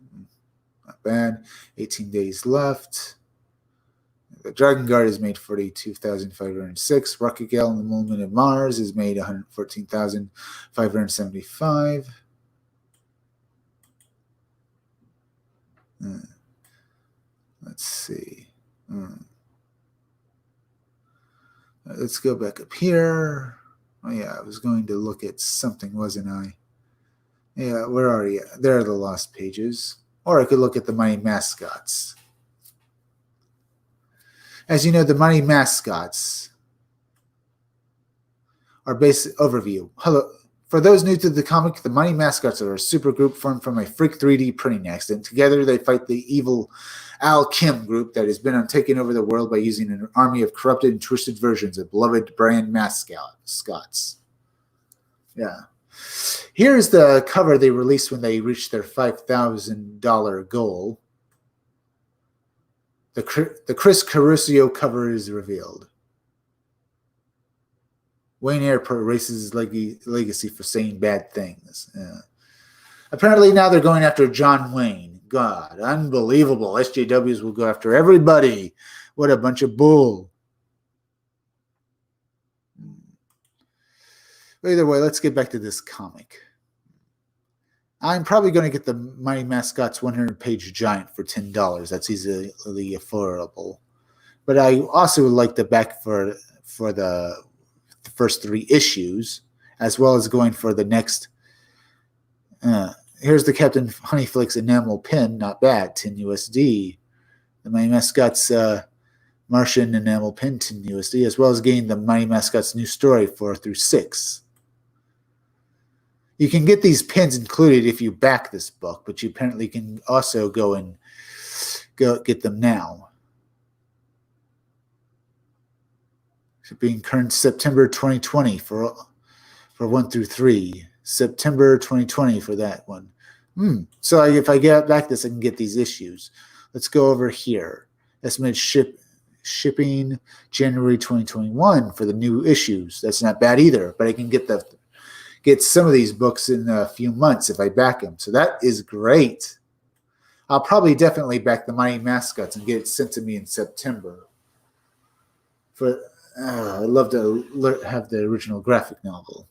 Not bad. 18 days left. The Dragon Guard has made $42,506. Rocket Gal and the Moon of Mars has made $114,575. Let's see. Let's go back up here. Oh yeah, I was going to look at something, wasn't I? Yeah, where are you? There are the lost pages. Or I could look at the Mighty Mascots. As you know, the Mighty Mascots are basic overview. Hello. For those new to the comic, the Mighty Mascots are a super group formed from a freak 3D printing accident. Together, they fight the evil Al Kim group that has been on taking over the world by using an army of corrupted and twisted versions of beloved brand mascots. Yeah. Here's the cover they released when they reached their $5,000 goal. The Chris Caruso cover is revealed. Wayne Airport erases his legacy for saying bad things. Apparently now they're going after John Wayne. God, unbelievable. SJWs will go after everybody. What a bunch of bull. Either way, let's get back to this comic. I'm probably going to get the Mighty Mascots 100-page giant for $10. That's easily affordable. But I also would like the back for the first 3 issues, as well as going for the next. Here's the Captain Honeyflakes enamel pin, not bad, 10 USD. The Mighty Mascots Martian enamel pin, 10 USD, as well as getting the Mighty Mascots new story 4 through 6. You can get these pins included if you back this book, but you apparently can also go get them now. Being current September 2020 for 1 through 3. September 2020 for that one. So if I get back this, I can get these issues. Let's go over here. Estimated shipping January 2021 for the new issues. That's not bad either, but I can get some of these books in a few months if I back them. So that is great. I'll probably definitely back the Mighty Mascots and get it sent to me in September. I'd love to have the original graphic novel.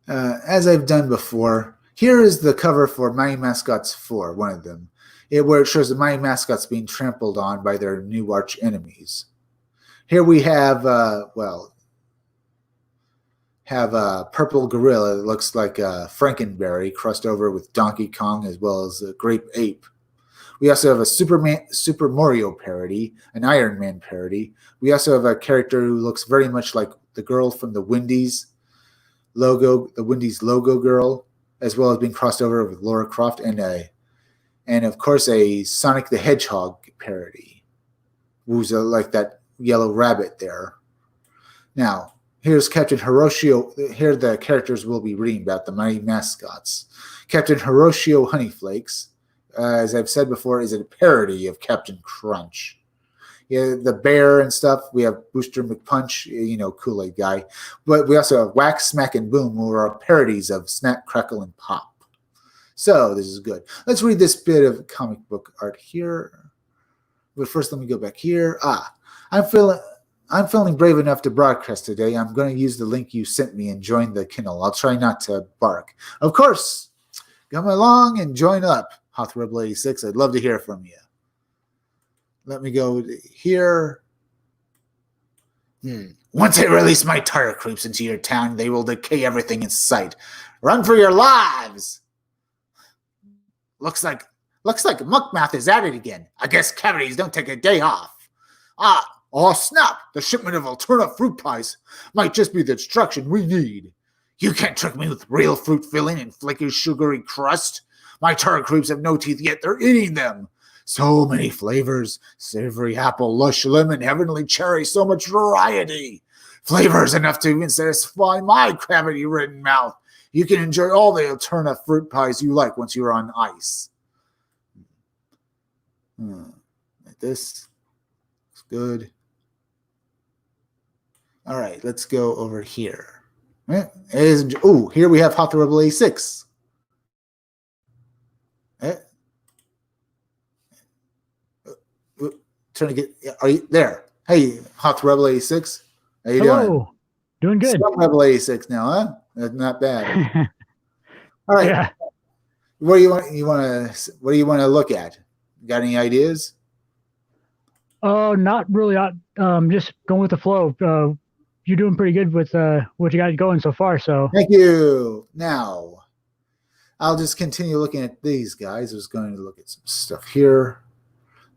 As I've done before, here is the cover for Mighty Mascots 4, one of them, where it shows the Mighty Mascots being trampled on by their new arch enemies. Here we have, a purple gorilla that looks like a Frankenberry crossed over with Donkey Kong as well as a Grape Ape. We also have a Super Mario parody, an Iron Man parody. We also have a character who looks very much like the girl from the Wendy's logo, the Wendy's logo girl, as well as being crossed over with Lara Croft, and of course a Sonic the Hedgehog parody, who's like that yellow rabbit there. Now, here's Captain Hiroshio. Here the characters we'll be reading about, the Mighty Mascots. Captain Hiroshio Honeyflakes, as I've said before, is a parody of Captain Crunch. Yeah, the bear and stuff. We have Booster McPunch, Kool-Aid guy. But we also have Whack, Smack, and Boom, who are parodies of Snap, Crackle, and Pop. So this is good. Let's read this bit of comic book art here. But first, let me go back here. I'm feeling brave enough to broadcast today. I'm going to use the link you sent me and join the kennel. I'll try not to bark. Of course, come along and join up, Hoth Rebel 86. I'd love to hear from you. Let me go here. Once I release my tire creeps into your town, they will decay everything in sight. Run for your lives! Looks like Muckmouth is at it again. I guess cavities don't take a day off. Oh snap! The shipment of Alterna fruit pies might just be the destruction we need. You can't trick me with real fruit filling and flaky sugary crust. My tire creeps have no teeth yet. They're eating them. So many flavors. Savory apple, lush lemon, heavenly cherry, so much variety. Flavors enough to even satisfy my cavity-ridden mouth. You can enjoy all the Alterna fruit pies you like once you're on ice. Like this. Looks good. All right, let's go over here. Here we have Hoth Rebel A6. Trying to get, are you there? Hey, Hoth Rebel 86. How you doing? Doing good. Some Rebel 86 now, huh? That's not bad. All right. Yeah. What do you want to look at? Got any ideas? Not really. Just going with the flow. You're doing pretty good with what you got going so far. So Thank you. Now, I'll just continue looking at these guys. I was going to look at some stuff here.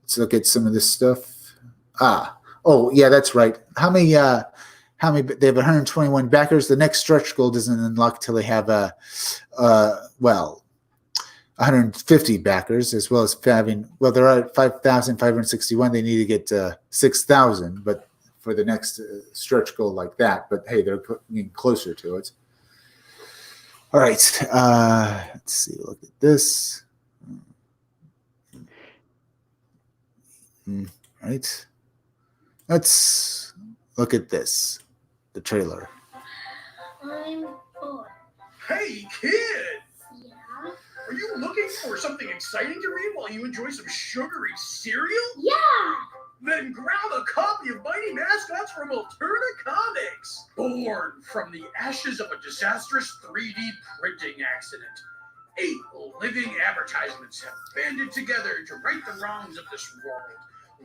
Let's look at some of this stuff. Oh yeah, that's right. How many? They have 121 backers. The next stretch goal doesn't unlock till they have 150 backers, as well as having. Well, they're at 5,561. They need to get 6,000, but for the next stretch goal like that. But hey, they're getting closer to it. All right. Let's see. Look at this. Right. Let's look at this. The trailer. I'm bored. Hey, kid! Yeah? Are you looking for something exciting to read while you enjoy some sugary cereal? Yeah! Then grab a copy of Mighty Mascots from Alterna Comics. Born from the ashes of a disastrous 3D printing accident, 8 living advertisements have banded together to right the wrongs of this world.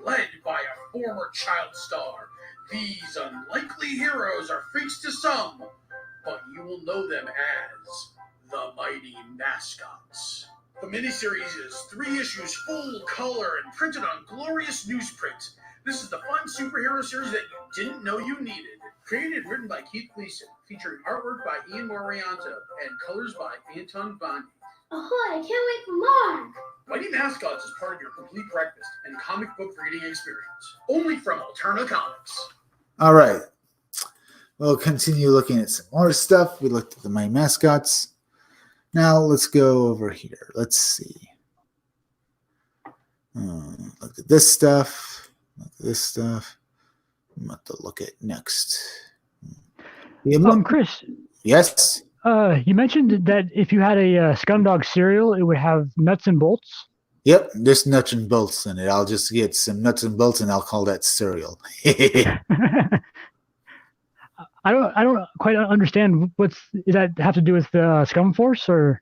Led by a former child star, these unlikely heroes are fakes to some, but you will know them as the Mighty Mascots. The miniseries is 3 issues, full color, and printed on glorious newsprint. This is the fun superhero series that you didn't know you needed. Created and written by Keith Gleason, featuring artwork by Ian Morianto and colors by Anton Bondi. Oh, I can't wait for more! Mighty Mascots is part of your complete breakfast and comic book reading experience. Only from Alterna Comics. All right. We'll continue looking at some more stuff. We looked at the Mighty Mascots. Now let's go over here. Let's see. Look at this stuff. Look at this stuff. I'm about to look at next. Chris. Yes. You mentioned that if you had a Scumdog cereal, it would have nuts and bolts. Yep, there's nuts and bolts in it. I'll just get some nuts and bolts, and I'll call that cereal. I don't quite understand. Does that have to do with the Scum Force, or?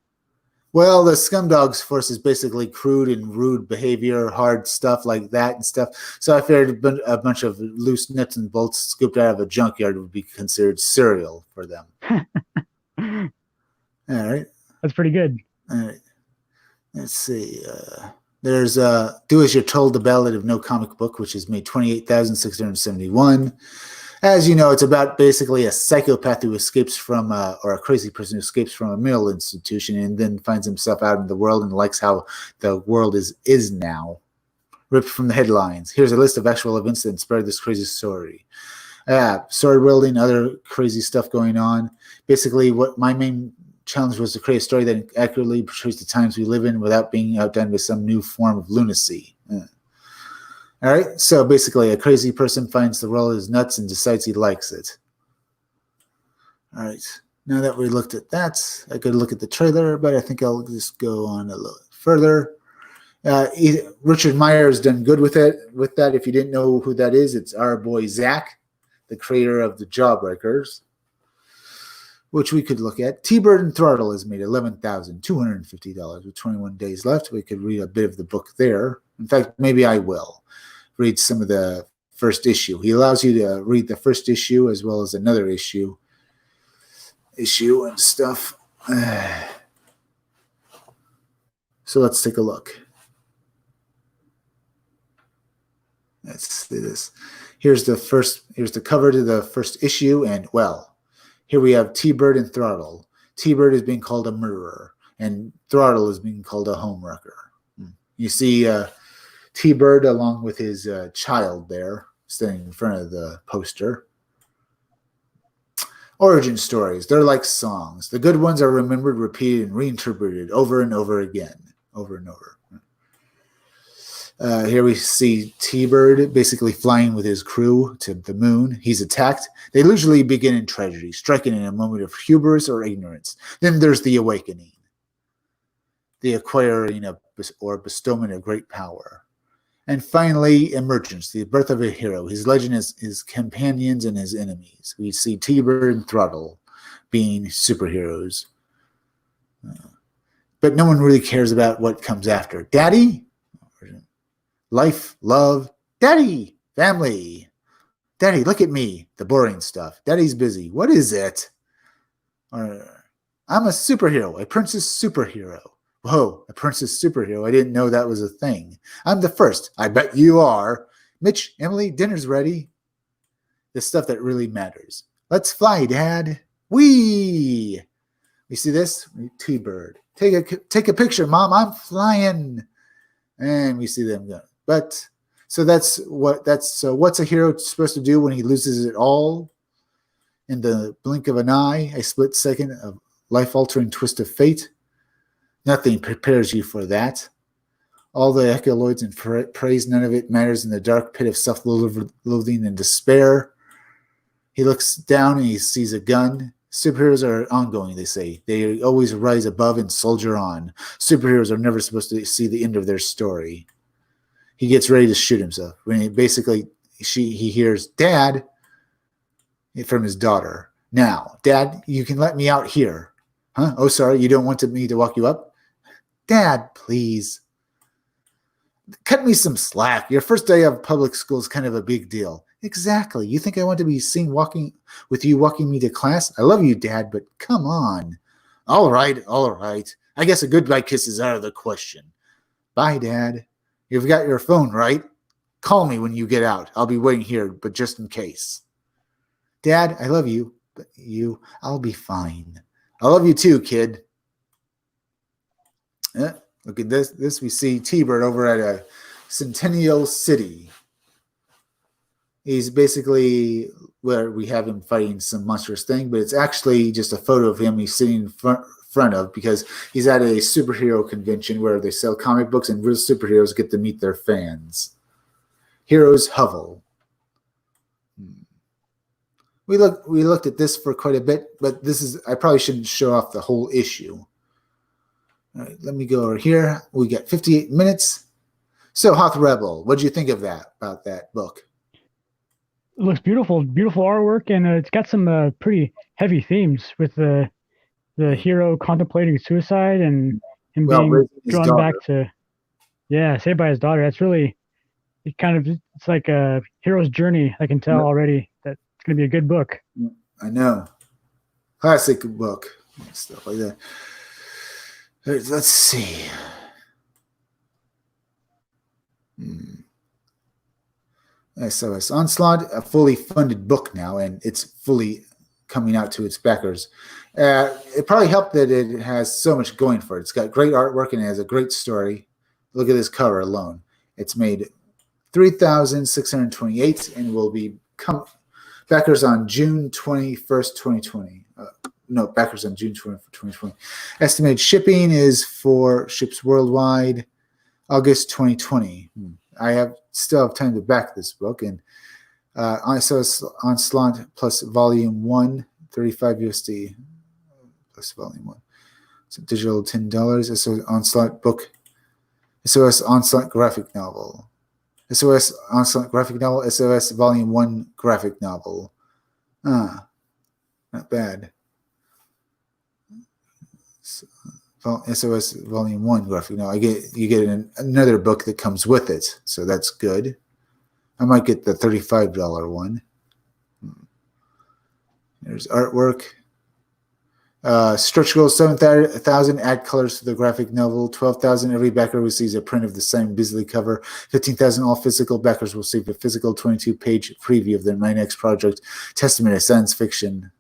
Well, the Scumdogs Force is basically crude and rude behavior, hard stuff like that and stuff. So I figured a bunch of loose nuts and bolts scooped out of a junkyard would be considered cereal for them. All right. That's pretty good. All right. Let's see. There's Do As You're Told, The Ballad of No Comic Book, which has made 28,671. As you know, it's about basically a psychopath who escapes from, or a crazy person who escapes from a mental institution and then finds himself out in the world and likes how the world is now. Ripped from the headlines. Here's a list of actual events that inspired this crazy story. Sword wielding, other crazy stuff going on. Basically, what my main challenge was to create a story that accurately portrays the times we live in without being outdone by some new form of lunacy. All right, so basically a crazy person finds the world is nuts and decides he likes it. All right, now that we looked at that, I could look at the trailer, but I think I'll just go on a little further. Richard Meyer has done good with it. With that, if you didn't know who that is, it's our boy Zach, the creator of the Jawbreakers, which we could look at. T-Bird and Throttle has made $11,250 with 21 days left. We could read a bit of the book there. In fact, maybe I will read some of the first issue. He allows you to read the first issue as well as another issue and stuff. So let's take a look. Let's see this. Here's the cover to the first issue, and well, here we have T-Bird and Throttle. T-Bird is being called a murderer, and Throttle is being called a homewrecker. You see T-Bird along with his child there, standing in front of the poster. Origin stories. They're like songs. The good ones are remembered, repeated, and reinterpreted over and over again. Over and over. Here we see T-Bird basically flying with his crew to the moon. He's attacked. They usually begin in tragedy, striking in a moment of hubris or ignorance. Then there's the awakening, the acquiring of or bestowment of great power. And finally, emergence, the birth of a hero. His legend is his companions and his enemies. We see T-Bird and Throttle being superheroes. But no one really cares about what comes after. Daddy? Life, love, daddy, family. Daddy, look at me. The boring stuff. Daddy's busy. What is it? I'm a superhero, a princess superhero. Whoa, a princess superhero. I didn't know that was a thing. I'm the first. I bet you are. Mitch, Emily, dinner's ready. The stuff that really matters. Let's fly, Dad. Whee! You see this? T-Bird. Take a picture, Mom. I'm flying. And we see them go. But so what's a hero supposed to do when he loses it all? In the blink of an eye, a split second of life-altering twist of fate. Nothing prepares you for that. All the accolades and praise, none of it matters in the dark pit of self-loathing and despair. He looks down and he sees a gun. Superheroes are ongoing, they say. They always rise above and soldier on. Superheroes are never supposed to see the end of their story. He gets ready to shoot himself. When he hears, Dad, from his daughter. Now, Dad, you can let me out here. Huh? Oh, sorry, you don't want me to walk you up? Dad, please. Cut me some slack. Your first day of public school is kind of a big deal. Exactly. You think I want to be seen walking me to class? I love you, Dad, but come on. All right. I guess a goodbye kiss is out of the question. Bye, Dad. You've got your phone, right? Call me when you get out. I'll be waiting here, but just in case. Dad, I love you, but I'll be fine. I love you too, kid. Look at this. We see T-Bird over at a Centennial City. He's basically where we have him fighting some monstrous thing, but it's actually just a photo of him he's sitting in front of because he's at a superhero convention where they sell comic books and real superheroes get to meet their fans. Heroes hovel. We looked at this for quite a bit, but I probably shouldn't show off the whole issue. All right, let me go over here. We got 58 minutes. So, Hoth Rebel, what did you think about that book? It looks beautiful artwork, and it's got some pretty heavy themes with the hero contemplating suicide and him being drawn back to, saved by his daughter. That's really, it's like a hero's journey. I can tell already that it's going to be a good book. I know. Classic book. Stuff like that. Let's see. SOS Onslaught, a fully funded book now, and it's fully coming out to its backers. It probably helped that it has so much going for it. It's got great artwork and it has a great story. Look at this cover alone. It's made $3,628 and will be backers on June 21st, 2020. Backers on June 20th, 2020. Estimated shipping is for ships worldwide, August 2020. I still have time to back this book. And so it's Onslaught plus Volume 1, 35 USD plus Volume 1. So digital $10. SOS Onslaught book. SOS Onslaught graphic novel. SOS Onslaught graphic novel. SOS Volume 1 graphic novel. Not bad. SOS Volume 1 graphic novel. You get another book that comes with it, so that's good. I might get the $35 one. There's artwork. Stretch goals 7,000. Add colors to the graphic novel. 12,000. Every backer receives a print of the same Bisley cover. 15,000. All physical backers will receive a physical 22-page preview of their My Next Project, Testament of Science Fiction,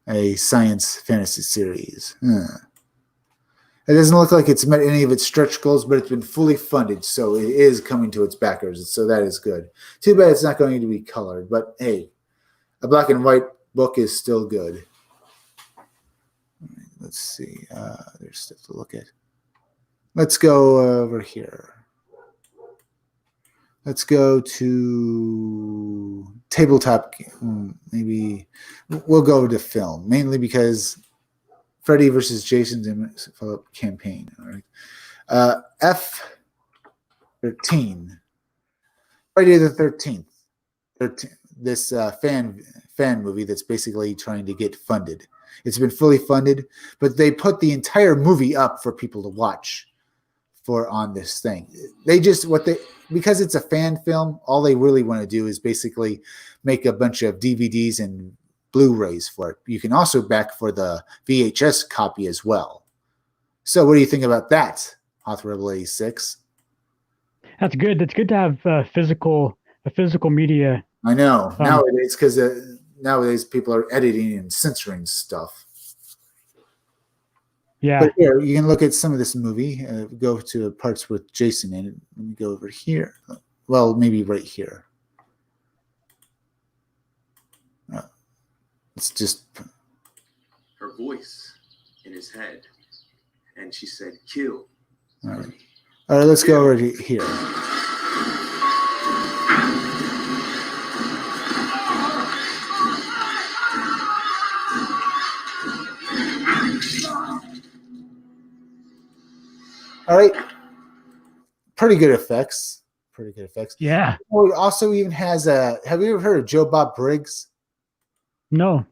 a science fantasy series. It doesn't look like it's met any of its stretch goals, but it's been fully funded, so it is coming to its backers, so that is good. Too bad it's not going to be colored, but hey, a black and white book is still good. Let's see. There's stuff to look at. Let's go over here. Let's go to tabletop. Maybe we'll go to film, mainly because Freddy versus Jason's Philip campaign. All right. F13. Friday the 13th. This fan movie that's basically trying to get funded. It's been fully funded, but they put the entire movie up for people to watch on this thing. Because it's a fan film, all they really want to do is basically make a bunch of DVDs and Blu-rays for it. You can also back for the VHS copy as well. So what do you think about that, Author Rebel 86? That's good. That's good to have physical media. I know. Nowadays, because nowadays people are editing and censoring stuff. Yeah. But here, you can look at some of this movie. Go to parts with Jason in it. Let me go over here. Well, maybe right here. It's just her voice in his head, and she said, "Kill." All right. Let's go over to here. All right. Pretty good effects. Yeah. Oh, it also even has have you ever heard of Joe Bob Briggs? No.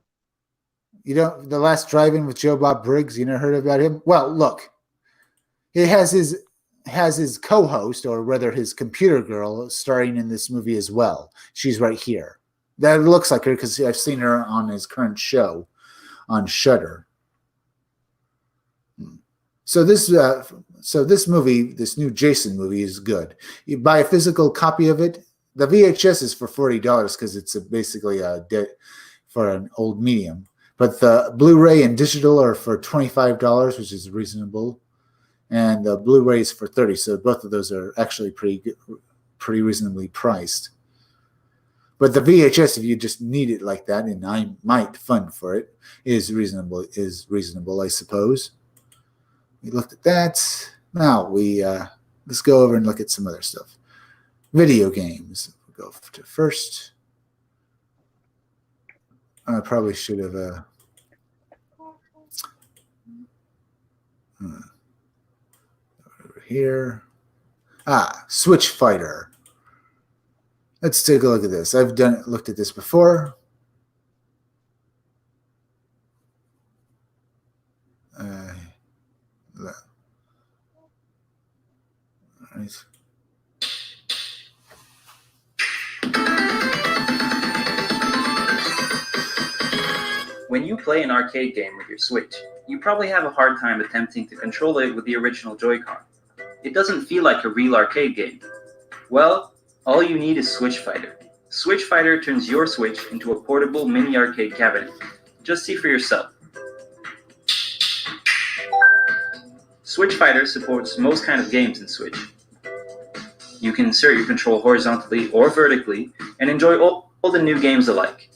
You don't? The Last Drive-In with Joe Bob Briggs. You never heard about him? Well, look, he has his co-host, or rather his computer girl, starring in this movie as well. She's right here. That looks like her because I've seen her on his current show on Shudder. So this movie, this new Jason movie, is good. You buy a physical copy of it. The VHS is for $40 because it's basically for an old medium. But the Blu-ray and digital are for $25, which is reasonable, and the Blu-ray is for $30. So both of those are actually pretty reasonably priced. But the VHS, if you just need it like that, and I might fund for it, is reasonable, I suppose. We looked at that. Now let's go over and look at some other stuff. Video games. We'll go to first. I probably should have over here. Switch Fighter. Let's take a look at this. I've looked at this before. All right. When you play an arcade game with your Switch, you probably have a hard time attempting to control it with the original Joy-Con. It doesn't feel like a real arcade game. Well, all you need is Switch Fighter. Switch Fighter turns your Switch into a portable mini arcade cabinet. Just see for yourself. Switch Fighter supports most kind of games in Switch. You can insert your control horizontally or vertically and enjoy all the new games alike.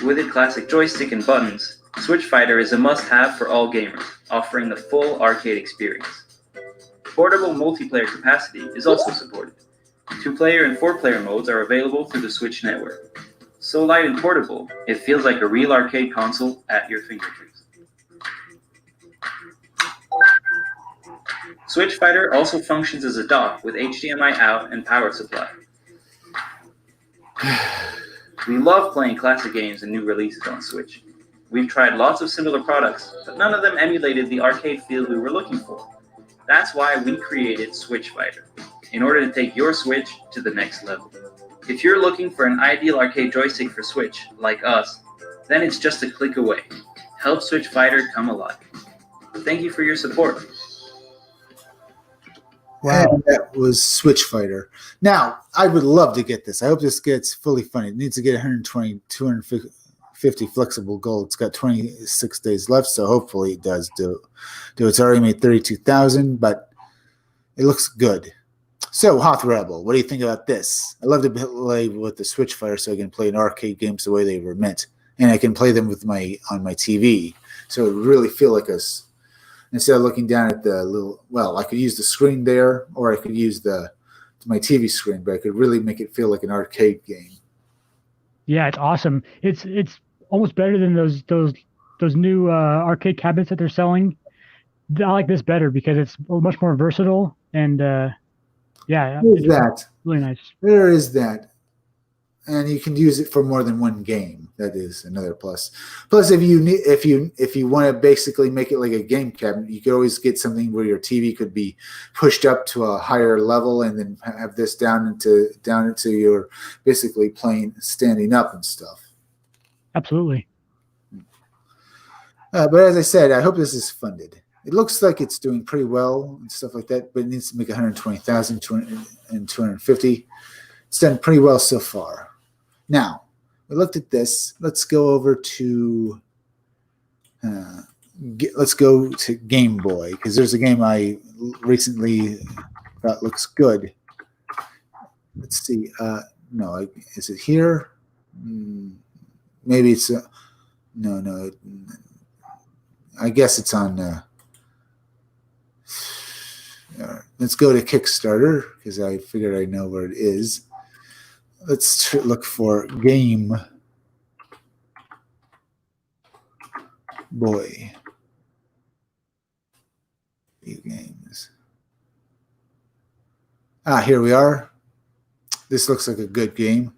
With its classic joystick and buttons, Switch Fighter is a must-have for all gamers, offering the full arcade experience. Portable multiplayer capacity is also supported. 2-player and 4-player modes are available through the Switch network. So light and portable, it feels like a real arcade console at your fingertips. Switch Fighter also functions as a dock with HDMI out and power supply. We love playing classic games and new releases on Switch. We've tried lots of similar products, but none of them emulated the arcade feel we were looking for. That's why we created Switch Fighter, in order to take your Switch to the next level. If you're looking for an ideal arcade joystick for Switch, like us, then it's just a click away. Help Switch Fighter come alive. Thank you for your support. Wow. And that was Switch Fighter. Now, I would love to get this. I hope this gets fully funded. It needs to get 120, 250 flexible gold. It's got 26 days left, so hopefully it does do. It's already made 32,000, but it looks good. So, Hoth Rebel, what do you think about this? I love to play with the Switch Fighter so I can play an arcade games the way they were meant, and I can play them with on my TV. So it would really feel like us. Instead of looking down at the little, I could use the screen there, or I could use my TV screen, but I could really make it feel like an arcade game. Yeah, it's awesome. It's almost better than those new arcade cabinets that they're selling. I like this better because it's much more versatile and there's that. Really nice. There is that, and you can use it for more than one game. That is another plus. Plus, if you want to basically make it like a game cabinet, you could always get something where your TV could be pushed up to a higher level, and then have this down into your basically playing standing up and stuff. Absolutely. But as I said, I hope this is funded. It looks like it's doing pretty well and stuff like that, but it needs to make 120,000 and 250. It's done pretty well so far. Now, we looked at this. Let's go over to Game Boy, because there's a game I recently thought looks good. Let's see. Is it here? Maybe it's no. I guess it's on. Let's go to Kickstarter because I figured I know where it is. Let's look for Game Boy video games. Here we are. This looks like a good game.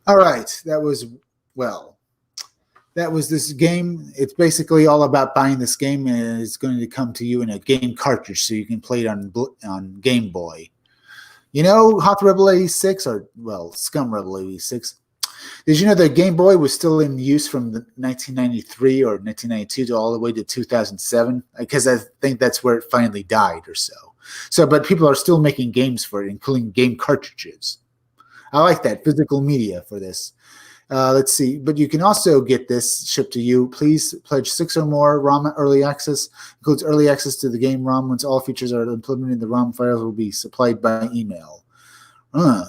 All right, that was well. that was this game. It's basically all about buying this game, and it's going to come to you in a game cartridge, so you can play it on Game Boy. You know, Hot Rebel 86, or well, Scum Rebel 86. Did you know that Game Boy was still in use from 1993 or 1992 to all the way to 2007? Because I think that's where it finally died or so. But people are still making games for it, including game cartridges. I like that physical media for this. Let's see. But you can also get this shipped to you. Please pledge 6 or more. ROM early access includes early access to the game ROM. Once all features are implemented, the ROM files will be supplied by email.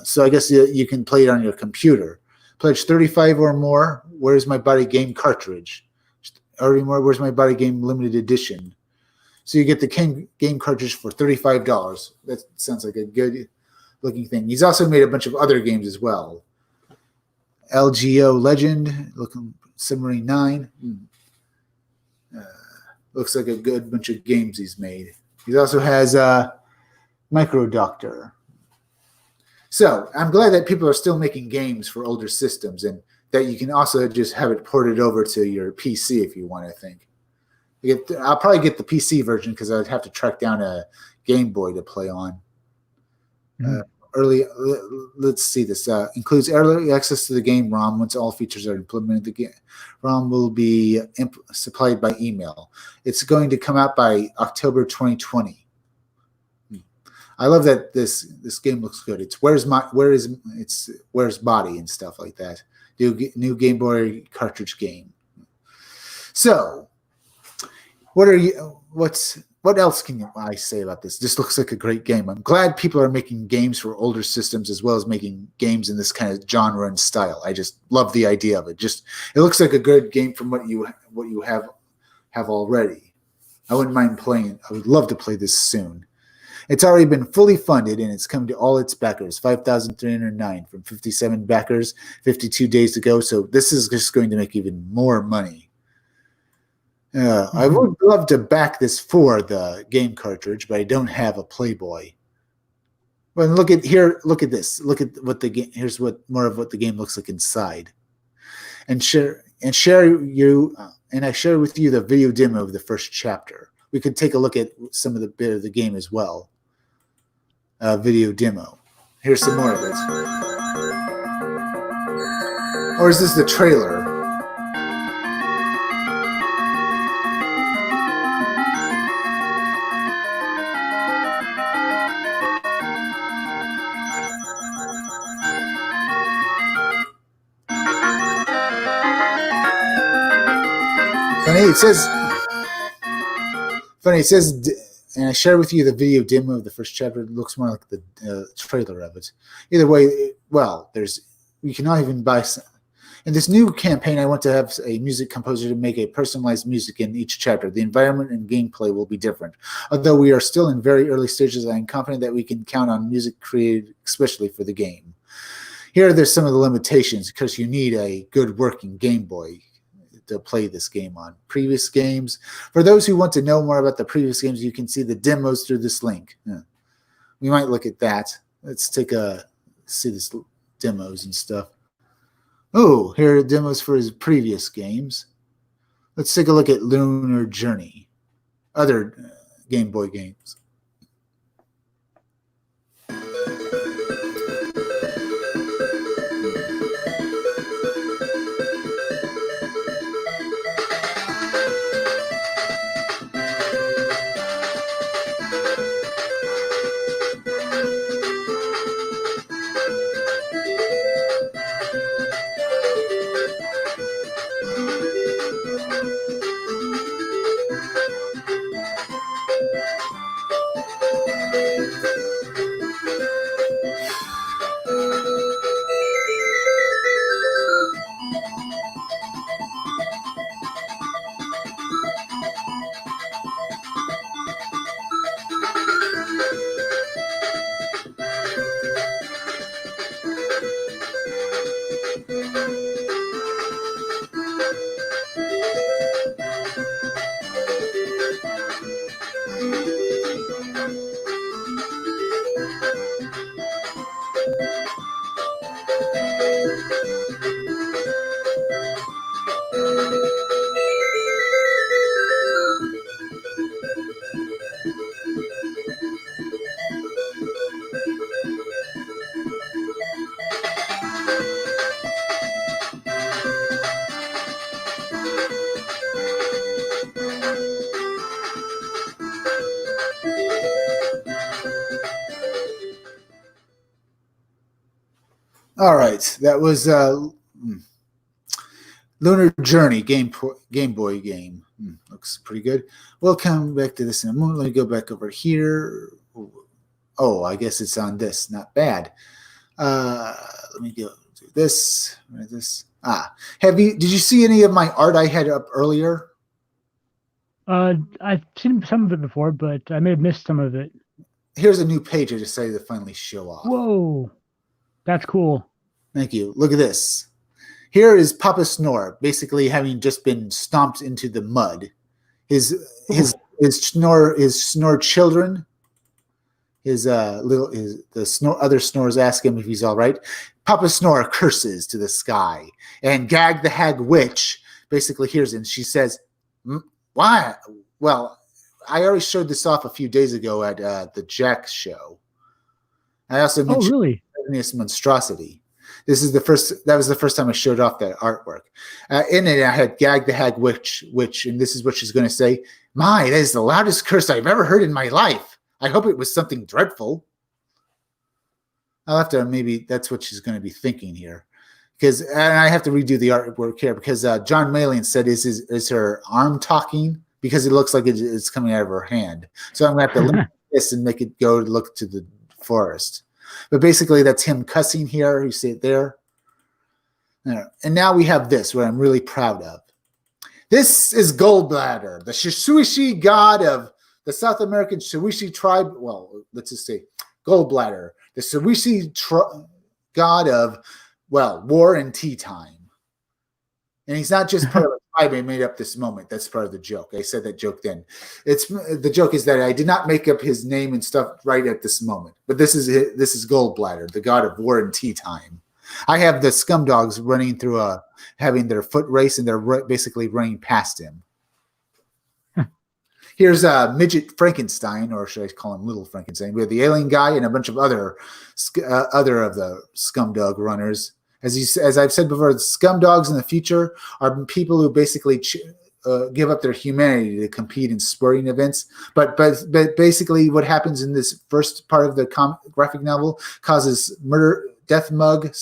So I guess you can play it on your computer. Pledge 35 or more. Where's My Body Game cartridge? Or more. Where's My Body Game limited edition? So you get the game cartridge for $35. That sounds like a good looking thing. He's also made a bunch of other games as well. LGO Legend, looking Submarine 9. Looks like a good bunch of games he's made. He also has Micro Doctor. So I'm glad that people are still making games for older systems, and that you can also just have it ported over to your PC if you want, I think. I'll probably get the PC version because I'd have to track down a Game Boy to play on. Let's see this. Includes early access to the game ROM. Once all features are implemented, the game ROM will be supplied by email. It's going to come out by October 2020. I love that this game looks good. It's Where's Body and stuff like that. New Game Boy cartridge game. So, what else can I say about this? This looks like a great game. I'm glad people are making games for older systems as well as making games in this kind of genre and style. I just love the idea of it. It looks like a good game from what you have already. I wouldn't mind playing it. I would love to play this soon. It's already been fully funded, and it's come to all its backers, 5,309 from 57 backers, 52 days to go. So this is just going to make even more money. I would love to back this for the game cartridge, but I don't have a Playboy. Well, look at this. Look at what the game. Here's more of what the game looks like inside, and I share with you the video demo of the first chapter. We could take a look at some of the bit of the game as well. Video demo. Here's some more of it. Or is this the trailer? Funny, it says, and I share with you the video demo of the first chapter. It looks more like the trailer of it. Either way, you can not even buy some. In this new campaign, I want to have a music composer to make a personalized music in each chapter. The environment and gameplay will be different. Although we are still in very early stages, I am confident that we can count on music created especially for the game. There's some of the limitations because you need a good working Game Boy to play this game on. Previous games. For those who want to know more about the previous games, you can see the demos through this link. We might look at that. Let's see this demos and stuff. Oh, here are demos for his previous games. Let's take a look at Lunar Journey. Other Game Boy games. All right, that was Lunar Journey Game Boy game. Looks pretty good. We'll come back to this in a moment. Let me go back over here. Oh, I guess it's on this. Not bad. Let me go do this. Did you see any of my art I had up earlier? I've seen some of it before, but I may have missed some of it. Here's a new page I decided to finally show off. Whoa, that's cool. Thank you. Look at this. Here is Papa Snore, basically having just been stomped into the mud. His snore children, other snores ask him if he's all right. Papa Snore curses to the sky, and Gag the Hag Witch basically hears him. She says, "Why? Well, I already showed this off a few days ago at the Jack show. I also mentioned this monstrosity. That was the first time I showed off that artwork. In it, I had Gag the Hag Witch, and this is what she's going to say. My, that is the loudest curse I've ever heard in my life. I hope it was something dreadful." I'll have to, maybe that's what she's going to be thinking here. And I have to redo the artwork here because John Malian said, is her arm talking? Because it looks like it's coming out of her hand. So I'm going to have to limit this and make it go look to the forest. But basically, that's him cussing here. You see it there. And now we have this, what I'm really proud of. This is Goldbladder, the Shishuishi god of the South American Shishuishi tribe. Well, let's just say Goldbladder, the Shishuishi god of, war and tea time. And he's not just part of the tribe I made up this moment. That's part of the joke. I said that joke then. The joke is that I did not make up his name and stuff right at this moment. But this is Goldbladder, the god of war and tea time. I have the Scumdogs running through having their foot race, and they're basically running past him. Here's Midget Frankenstein, or should I call him Little Frankenstein? We have the alien guy and a bunch of other of the Scumdog runners. As I've said before, the Scumdogs in the future are people who basically give up their humanity to compete in sporting events. But basically, what happens in this first part of the graphic novel causes murder, Death Mug,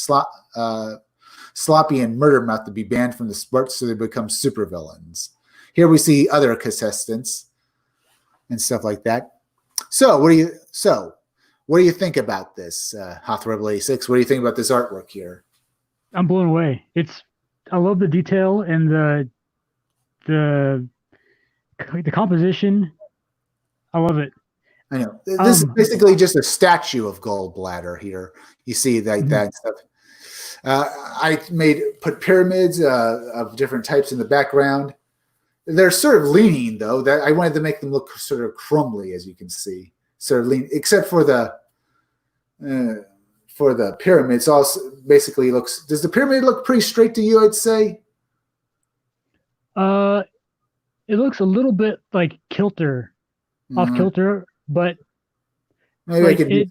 Sloppy, and Murder Mouth to be banned from the sport, so they become supervillains. Here we see other contestants and stuff like that. So what do you think about this, Hoth Rebel 86? What do you think about this artwork here? I'm blown away. I love the detail and the composition. I love it. I know. This is basically just a statue of Goldbladder here. You see that stuff. I put pyramids of different types in the background. They're sort of leaning, though. That I wanted to make them look sort of crumbly, as you can see. Sort of lean, except for the pyramids. Also, basically looks. Does the pyramid look pretty straight to you? I'd say. It looks a little bit like off kilter, but maybe I could.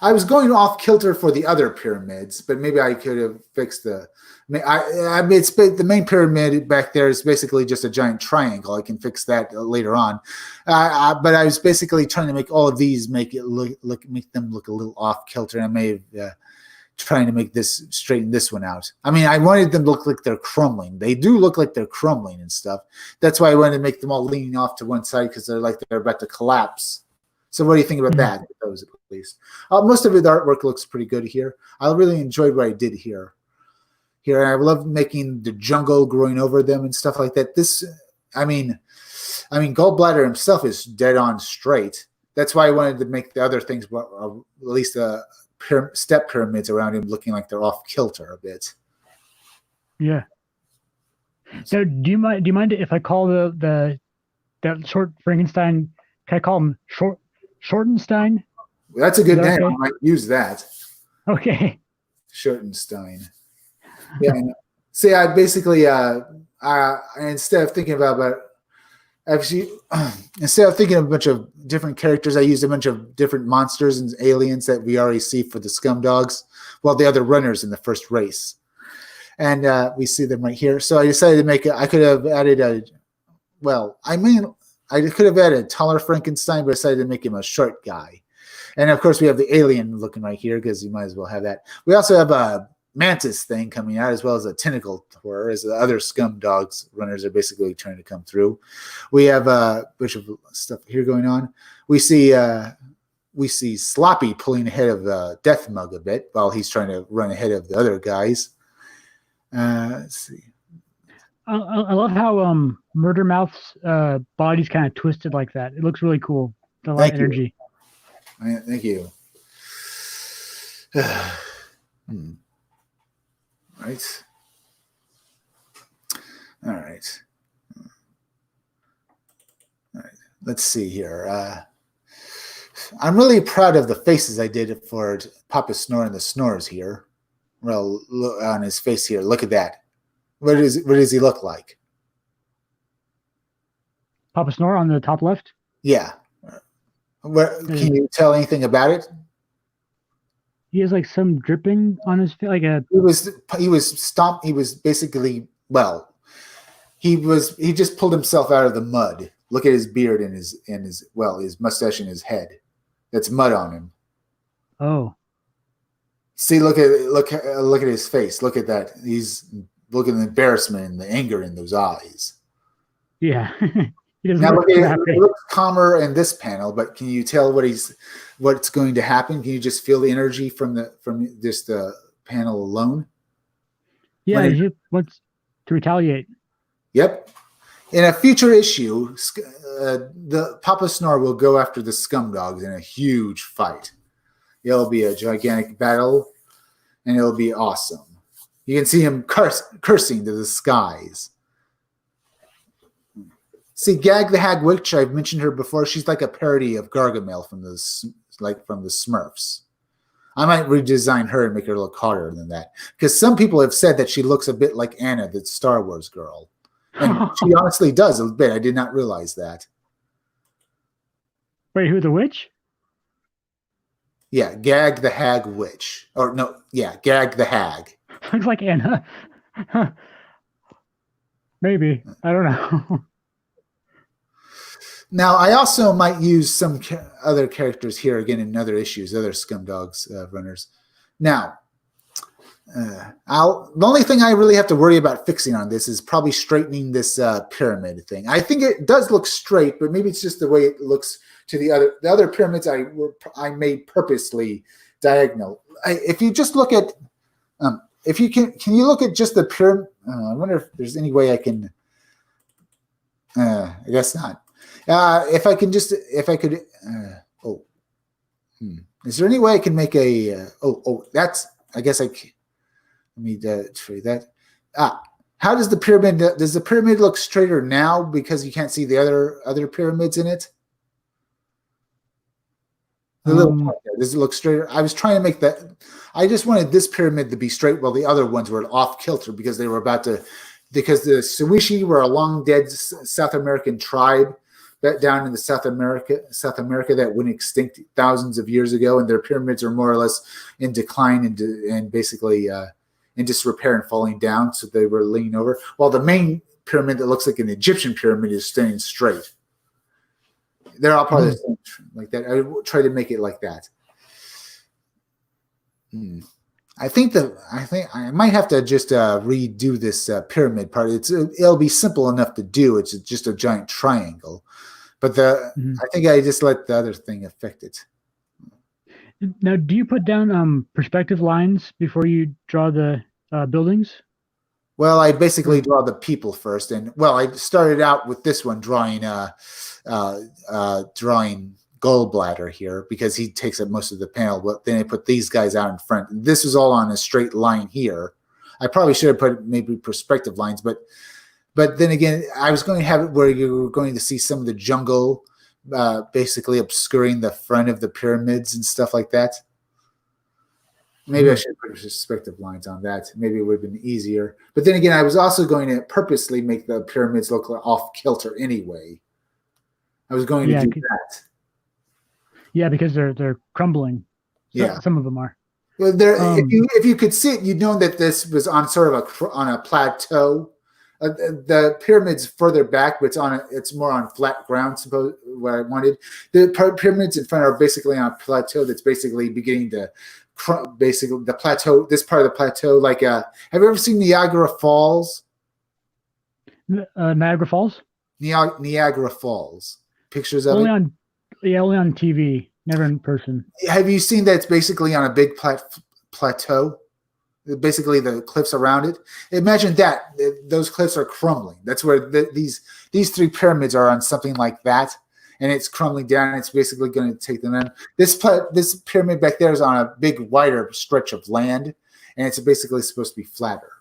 I was going off kilter for the other pyramids, but maybe I could have fixed the. It's the main pyramid back there is basically just a giant triangle. I can fix that later on, but I was basically trying to make all of these make them look a little off kilter. And I may have trying to straighten this one out. I mean, I wanted them to look like they're crumbling. They do look like they're crumbling and stuff. That's why I wanted to make them all leaning off to one side because they're about to collapse. So what do you think about that? Those at least. Most of the artwork looks pretty good here. I really enjoyed what I did here. Here, I love making the jungle growing over them and stuff like that. I mean, Goldbladder himself is dead on straight. That's why I wanted to make the other things, at least step pyramids around him, looking like they're off kilter a bit. Yeah. So, do you mind if I call that short Frankenstein? Can I call him Shortenstein? That's a good name. Okay? I might use that. Okay. Shortenstein. Yeah. See, I basically instead of thinking about instead of thinking of a bunch of different characters, I used a bunch of different monsters and aliens that we already see for the Scumdogs, the other runners in the first race, and we see them right here. So I decided to make I could have added I could have added a taller Frankenstein, but I decided to make him a short guy. And of course, we have the alien looking right here because you might as well have that. We also have mantis thing coming out, as well as a tentacle horror, as the other scum dogs runners are basically trying to come through. We have a bunch of stuff here going on. We see Sloppy pulling ahead of Death Mug a bit while he's trying to run ahead of the other guys. Let's see. I love how Murder Mouth's body's kind of twisted like that. It looks really cool. The light energy. Thank you. Right. All right. All right. Let's see here. I'm really proud of the faces I did for Papa Snore and the Snores here. Well, look on his face here. Look at that. What does he look like? Papa Snore on the top left? Yeah. Can you tell anything about it? He has like some dripping on his face, like a. He was basically, well, he just pulled himself out of the mud. Look at his beard and his mustache and his head. That's mud on him. Oh. See, look at his face. Look at that. Look at the embarrassment and the anger in those eyes. Yeah. He doesn't now look it looks calmer in this panel, but can you tell what's going to happen? Can you just feel the energy from just the panel alone? Yeah, he wants to retaliate. Yep. In a future issue, the Papa Snore will go after the Scum Dogs in a huge fight. It'll be a gigantic battle, and it'll be awesome. You can see him cursing to the skies. See, Gag the Hag Witch, I've mentioned her before. She's like a parody of Gargamel from the Smurfs. I might redesign her and make her look hotter than that. Because some people have said that she looks a bit like Anna, the Star Wars girl. And she honestly does a bit. I did not realize that. Wait, who, the witch? Yeah, Gag the Hag Witch. Or no, yeah, Gag the Hag. Looks like Anna. Maybe. I don't know. Now, I also might use some other characters here again in other issues, other Scum Dogs runners. Now, the only thing I really have to worry about fixing on this is probably straightening this pyramid thing. I think it does look straight, but maybe it's just the way it looks to the other pyramids I made purposely diagonal. If you just look at, if you can you look at just the pyramid? I wonder if there's any way I can. I guess not. If I could. Is there any way I can make a? That's. I guess I can. Let me try that. How does the pyramid? Does the pyramid look straighter now because you can't see the other pyramids in it? Does it look straighter? I was trying to make that. I just wanted this pyramid to be straight while the other ones were off kilter because they were about to. Because the Suishi were a long dead South American tribe that down in the South America that went extinct thousands of years ago, and their pyramids are more or less in decline and basically in disrepair and falling down. So they were leaning over, while the main pyramid that looks like an Egyptian pyramid is staying straight. They're all probably the same, like that. I try to make it like that. I think I might have to just redo this pyramid part. It'll be simple enough to do. It's just a giant triangle, but I think I just let the other thing affect it. Now, do you put down perspective lines before you draw the buildings? Well, I basically draw the people first, and I started out with this one drawing Gallbladder here because he takes up most of the panel. But then I put these guys out in front. This was all on a straight line here. I probably should have put maybe perspective lines, but then again, I was going to have it where you were going to see some of the jungle basically obscuring the front of the pyramids and stuff like that. Maybe I should put perspective lines on that. Maybe it would have been easier. But then again, I was also going to purposely make the pyramids look off kilter anyway. I was going to do that. Yeah, because they're crumbling. Yeah, some of them are. Well, if you could see it, you'd know that this was on sort of on a plateau The pyramid's further back, but it's more on flat ground. Suppose where I wanted the pyramids in front are basically on a plateau that's basically beginning to basically the plateau. This part of the plateau, like have you ever seen Niagara Falls? Niagara Falls. Niagara Falls. Pictures of only it. Only on TV, never in person. Have you seen that it's basically on a big plateau? Basically, the cliffs around it. Imagine that those cliffs are crumbling. That's where these three pyramids are on something like that, and it's crumbling down. And it's basically going to take them in. This pyramid back there is on a big, wider stretch of land, and it's basically supposed to be flatter.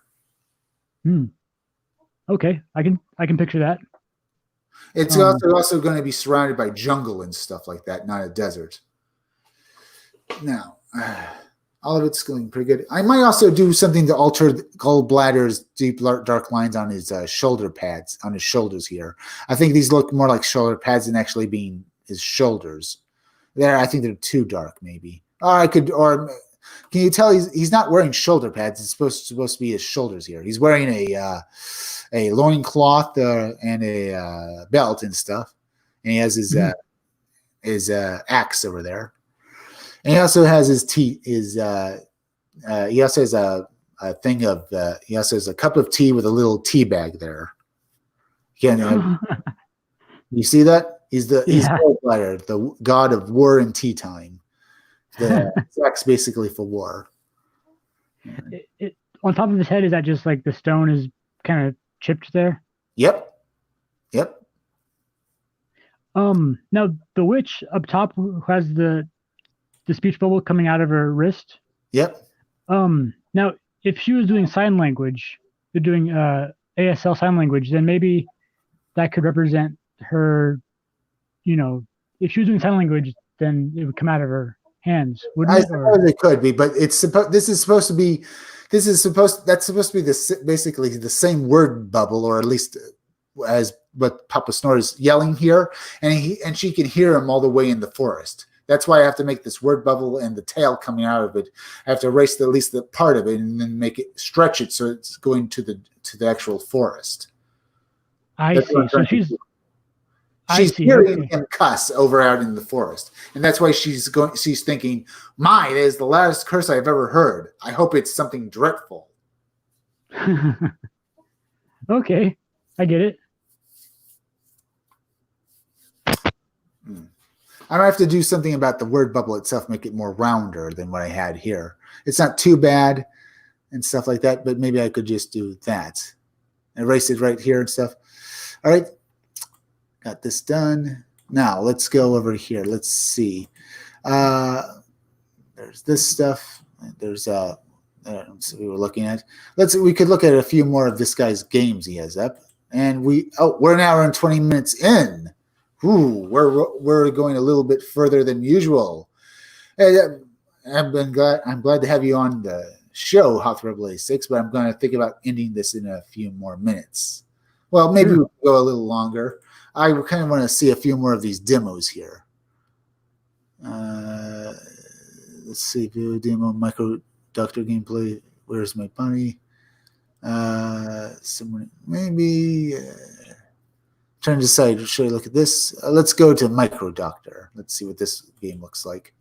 Okay, I can picture that. It's also going to be surrounded by jungle and stuff like that, not a desert. Now, all of it's going pretty good. I might also do something to alter Gallbladder's deep dark lines on his shoulder pads, on his shoulders here. I think these look more like shoulder pads than actually being his shoulders. I think they're too dark, maybe. Or can you tell he's not wearing shoulder pads? It's supposed to be his shoulders here. He's wearing a loincloth and a belt and stuff, and he has his axe over there. And he also has he also has a thing of he also has a cup of tea with a little tea bag there. Again, you see that? He's Gallbladder, the god of war and tea time. The sex basically for war. On top of his head, is that just like the stone is kind of chipped there? Yep. Now the witch up top who has the speech bubble coming out of her wrist. Yep. Now if she was doing sign language, doing ASL sign language, then maybe that could represent her. If she was doing sign language, then it would come out of her hands, wouldn't it? I suppose it could be, but that's supposed to be basically the same word bubble, or at least as what Papa Snore is yelling here, and she can hear him all the way in the forest. That's why I have to make this word bubble and the tail coming out of it. I have to erase at least the part of it and then stretch it so it's going to the actual forest. I see. So she's hearing him cuss over out in the forest, and that's why she's thinking, that is the loudest curse I've ever heard. I hope it's something dreadful. Okay, I get it. I might have to do something about the word bubble itself, make it more rounder than what I had here. It's not too bad and stuff like that, but maybe I could just do that. Erase it right here and stuff. All right. Got this done. Now let's go over here. Let's see. There's this stuff. There's so we were looking at. We could look at a few more of this guy's games he has up. And we're an hour and 20 minutes in. Ooh, we're going a little bit further than usual. I'm glad to have you on the show, Hot Rebel 86, but I'm going to think about ending this in a few more minutes. Well, maybe we'll go a little longer. I kind of want to see a few more of these demos here. Let's see, video demo, micro doctor gameplay. Where's my bunny? Someone maybe trying to decide. Should I look at this? Let's go to Micro Doctor. Let's see what this game looks like.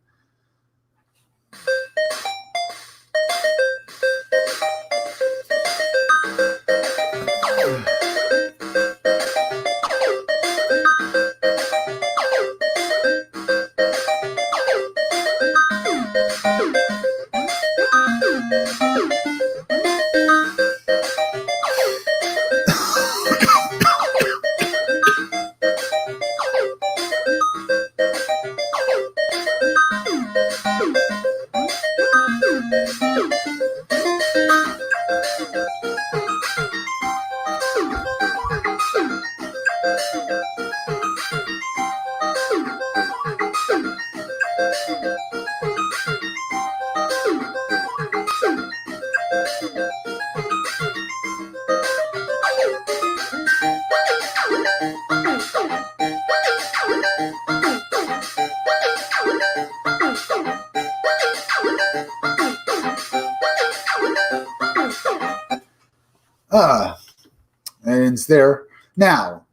that ends there. Now,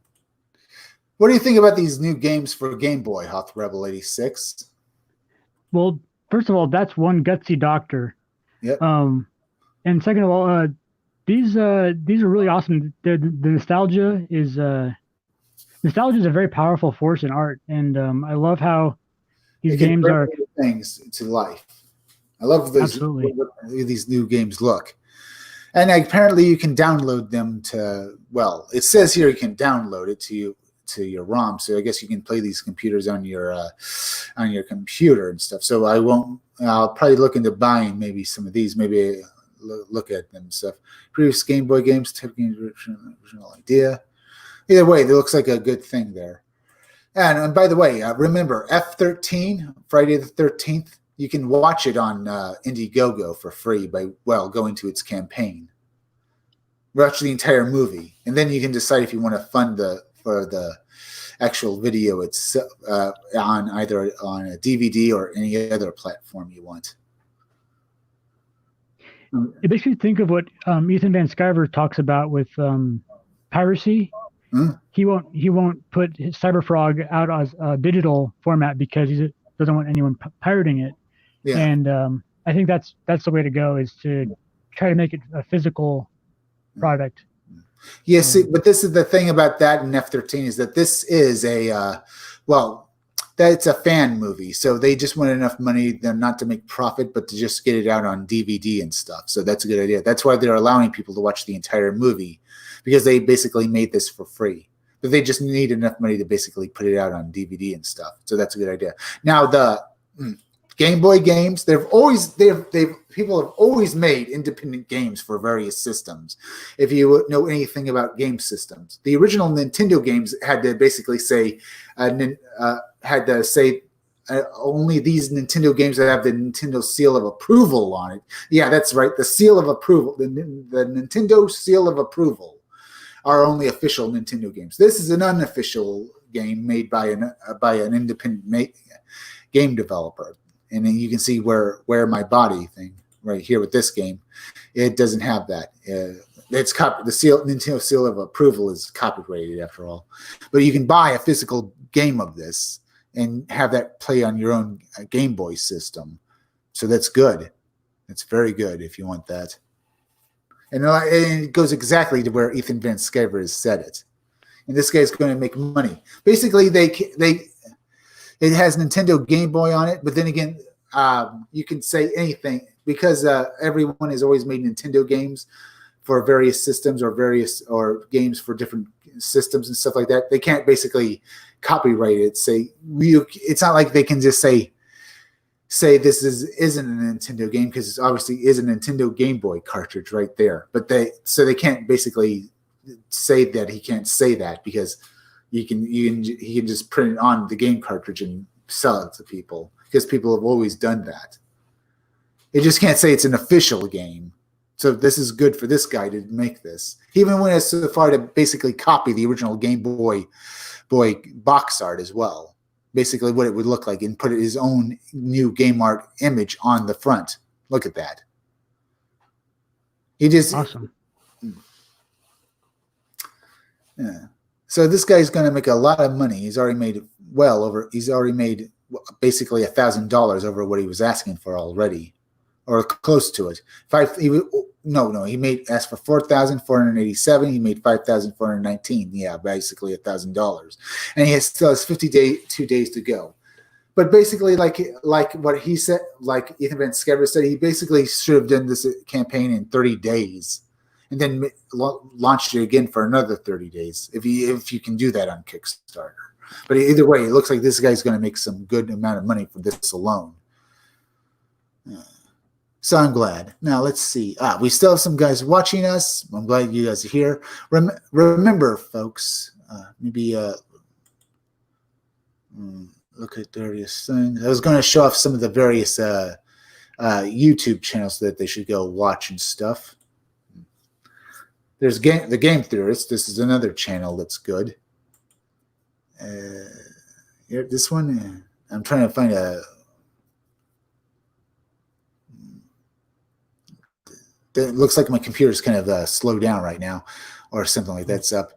what do you think about these new games for Game Boy, Hoth Rebel 86? Well, first of all, that's one gutsy doctor. Yep. And second of all, these are really awesome. The nostalgia is a very powerful force in art, and I love how these games are things to life. I love those. Absolutely. These new games look, and apparently you can download them to. Well, it says here you can download it to your ROM, so I guess you can play these computers on your computer and stuff. So I'll probably look into buying maybe some of these. Maybe look at them and stuff. Previous Game Boy games, taking original idea. Either way, it looks like a good thing there. And by the way, remember F-13, Friday the 13th, you can watch it on Indiegogo for free by, going to its campaign. Watch the entire movie, and then you can decide if you want to fund for the actual video itself on a DVD or any other platform you want. It makes me think of what Ethan Van Sciver talks about with piracy. He won't put his Cyberfrog out as a digital format because he doesn't want anyone pirating it. Yeah. And I think that's the way to go, is to try to make it a physical product. Yes, but this is the thing about that in F-13 is that this is that's a fan movie. So they just want enough money not to make profit, but to just get it out on DVD and stuff. So that's a good idea. That's why they're allowing people to watch the entire movie, because they basically made this for free. But they just need enough money to basically put it out on DVD and stuff. So that's a good idea. Now the Game Boy games, people have always made independent games for various systems. If you know anything about game systems, the original Nintendo games had to basically say, only these Nintendo games that have the Nintendo seal of approval on it. Yeah, that's right. The seal of approval, the Nintendo seal of approval, are only official Nintendo games. This is an unofficial game made by an independent game developer. And then you can see where my body thing right here with this game, it doesn't have that. It's Nintendo seal of approval is copyrighted after all. But you can buy a physical game of this and have that play on your own Game Boy system. So that's good. It's very good if you want that. And it goes exactly to where Ethan Van Sciver has said it. And this guy's going to make money. Basically, it has Nintendo Game Boy on it, but then again, you can say anything because everyone has always made Nintendo games for various systems or games for different systems and stuff like that. They can't basically copyright it. It's not like they can just say this isn't a Nintendo game, because it obviously is a Nintendo Game Boy cartridge right there. But they can't basically say that he can't say that, because he can just print it on the game cartridge and sell it to people, because people have always done that. They just can't say it's an official game. So this is good for this guy to make this. He even went so far to basically copy the original Game Boy box art as well. Basically what it would look like, and put his own new game art image on the front. Look at that. He just awesome. Yeah. So this guy's going to make a lot of money. He's already made basically $1,000 over what he was asking for already, or close to it. He asked for $4,487. He made $5,419. Yeah, basically $1,000, and he still has 52 days to go. But basically, like what he said, like Ethan Van Sciver said, he basically should have done this campaign in 30 days. And then launched it again for another 30 days, if you can do that on Kickstarter. But either way, it looks like this guy's going to make some good amount of money for this alone. So I'm glad. Now let's see. We still have some guys watching us. I'm glad you guys are here. Remember, folks, maybe look at various things. I was going to show off some of the various YouTube channels that they should go watch and stuff. There's the Game Theorist. This is another channel that's good. This one, I'm trying to find it looks like my computer's kind of slowed down right now. or something like that's up.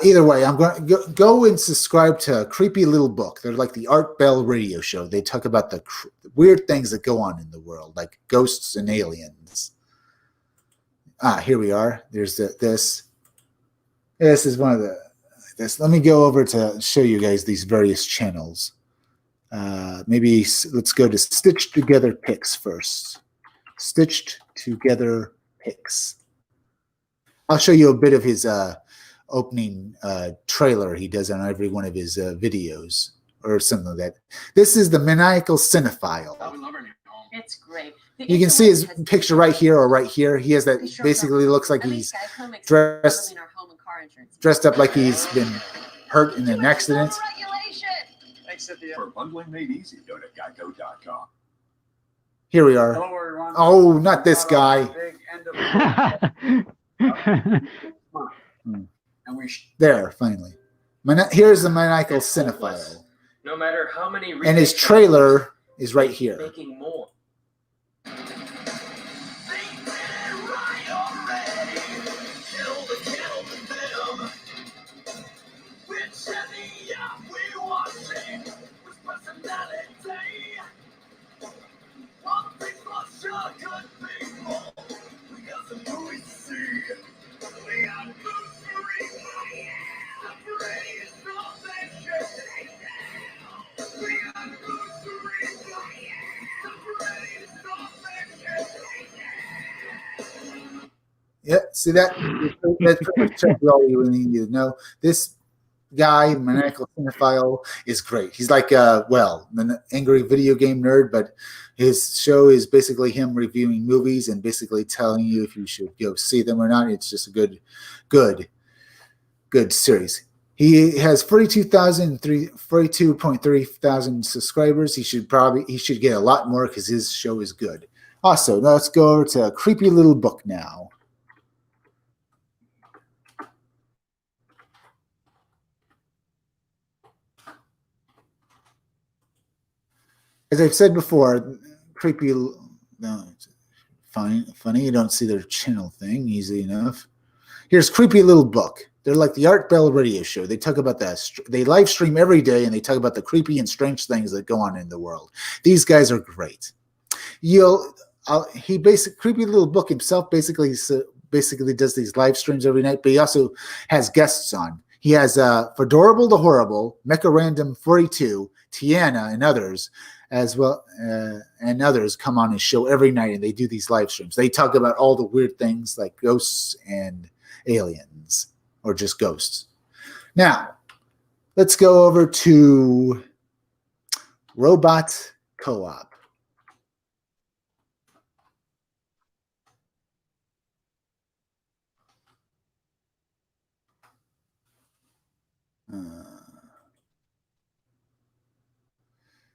Either way, I'm going to go and subscribe to Creepy Little Book. They're like the Art Bell radio show. They talk about the weird things that go on in the world, like ghosts and aliens. Here we are. There's this. This is one of this. Let me go over to show you guys these various channels. Maybe let's go to Stitched Together Pics first. Stitched Together Pics. I'll show you a bit of his opening trailer he does on every one of his videos or something like that. This is the Maniacal Cinephile. It's great. You can see his picture right here or right here. He has that basically looks like he's dressed up like he's been hurt in an accident. For bundling made easy, go to geico.com. Here we are. Oh, not this guy. There, finally. Here's the Maniacal Cinephile. No matter how many and his trailer is right here. Making more. Yeah, see that? That's pretty much all you really need to know. This guy, Maniacal Cinephile, is great. He's like, an angry video game nerd, but his show is basically him reviewing movies and basically telling you if you should go see them or not. It's just a good series. He has 42.3 thousand subscribers. He should get a lot more because his show is good. Also, now let's go over to Creepy Little Book now. As I've said before, funny. You don't see their channel thing easy enough. Here's Creepy Little Book. They're like the Art Bell radio show. They talk about they live stream every day, and they talk about the creepy and strange things that go on in the world. These guys are great. Creepy Little Book himself basically does these live streams every night, but he also has guests on. He has Fedorable the Horrible, Mecha Random 42, Tiana, and others as well, and others come on his show every night, and they do these live streams. They talk about all the weird things like ghosts and aliens, or just ghosts. Now, let's go over to Robot Co-op.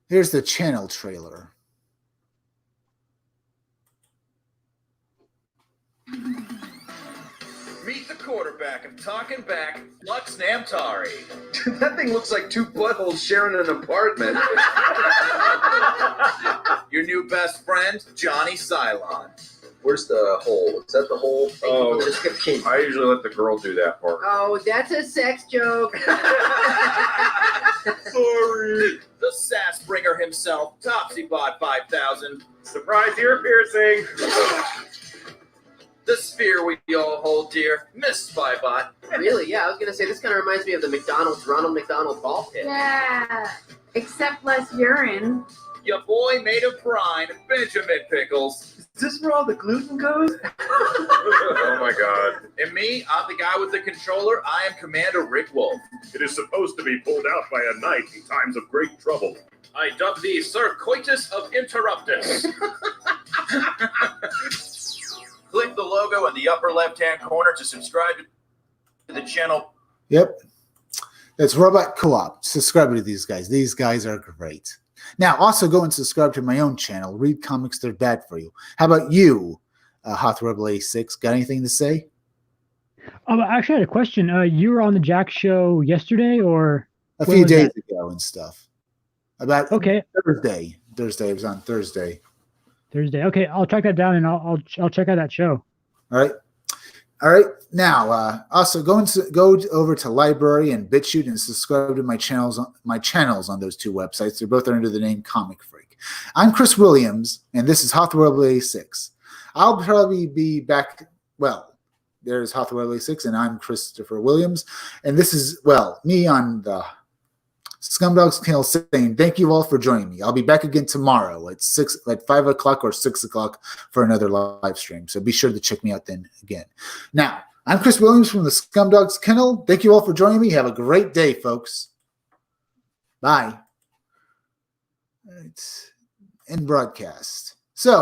Here's the channel trailer. Meet the quarterback of Talking Back, Lux Namtari. That thing looks like two buttholes sharing an apartment. Your new best friend, Johnny Cylon. Where's the hole? Is that the hole? Oh, I usually let the girl do that part. Oh, that's a sex joke. Sorry. The Sass Bringer himself, TopsyBot 5000. Surprise ear piercing. The sphere we all hold dear, Miss Spybot. Really? Yeah, I was gonna say this kind of reminds me of the Ronald McDonald ball pit. Yeah, except less urine. Your boy made of brine, Benjamin Pickles. Is this where all the gluten goes? Oh my god. And me, I'm the guy with the controller. I am Commander Rick Wolf. It is supposed to be pulled out by a knight in times of great trouble. I dub thee Sir Coitus of Interruptus. Click the logo in the upper left-hand corner to subscribe to the channel. Yep. That's Robot Co-op. Subscribe to these guys. These guys are great. Now, also go and subscribe to my own channel, Read Comics They're Bad For You. How about you, Hoth Rebel 86? Got anything to say? Actually, I had a question. You were on the Jack show yesterday, or a few days ago and stuff. About Thursday. It was on Thursday. Okay, I'll track that down, and I'll check out that show. All right. All right. Now, also go over to Library and BitChute and subscribe to my channels on those two websites. They're both under the name Comic Freak. I'm Chris Williams, and this is Hothworld 86. I'll probably be back. Well, there's Hothworld 86, and I'm Christopher Williams, and this is me on the Scumdogs Channel saying thank you all for joining me. I'll be back again tomorrow at 5 o'clock or 6 o'clock for another live stream. So be sure to check me out then again. Now, I'm Chris Williams from the Scumdogs Kennel. Thank you all for joining me. Have a great day, folks. Bye. All right. End broadcast. So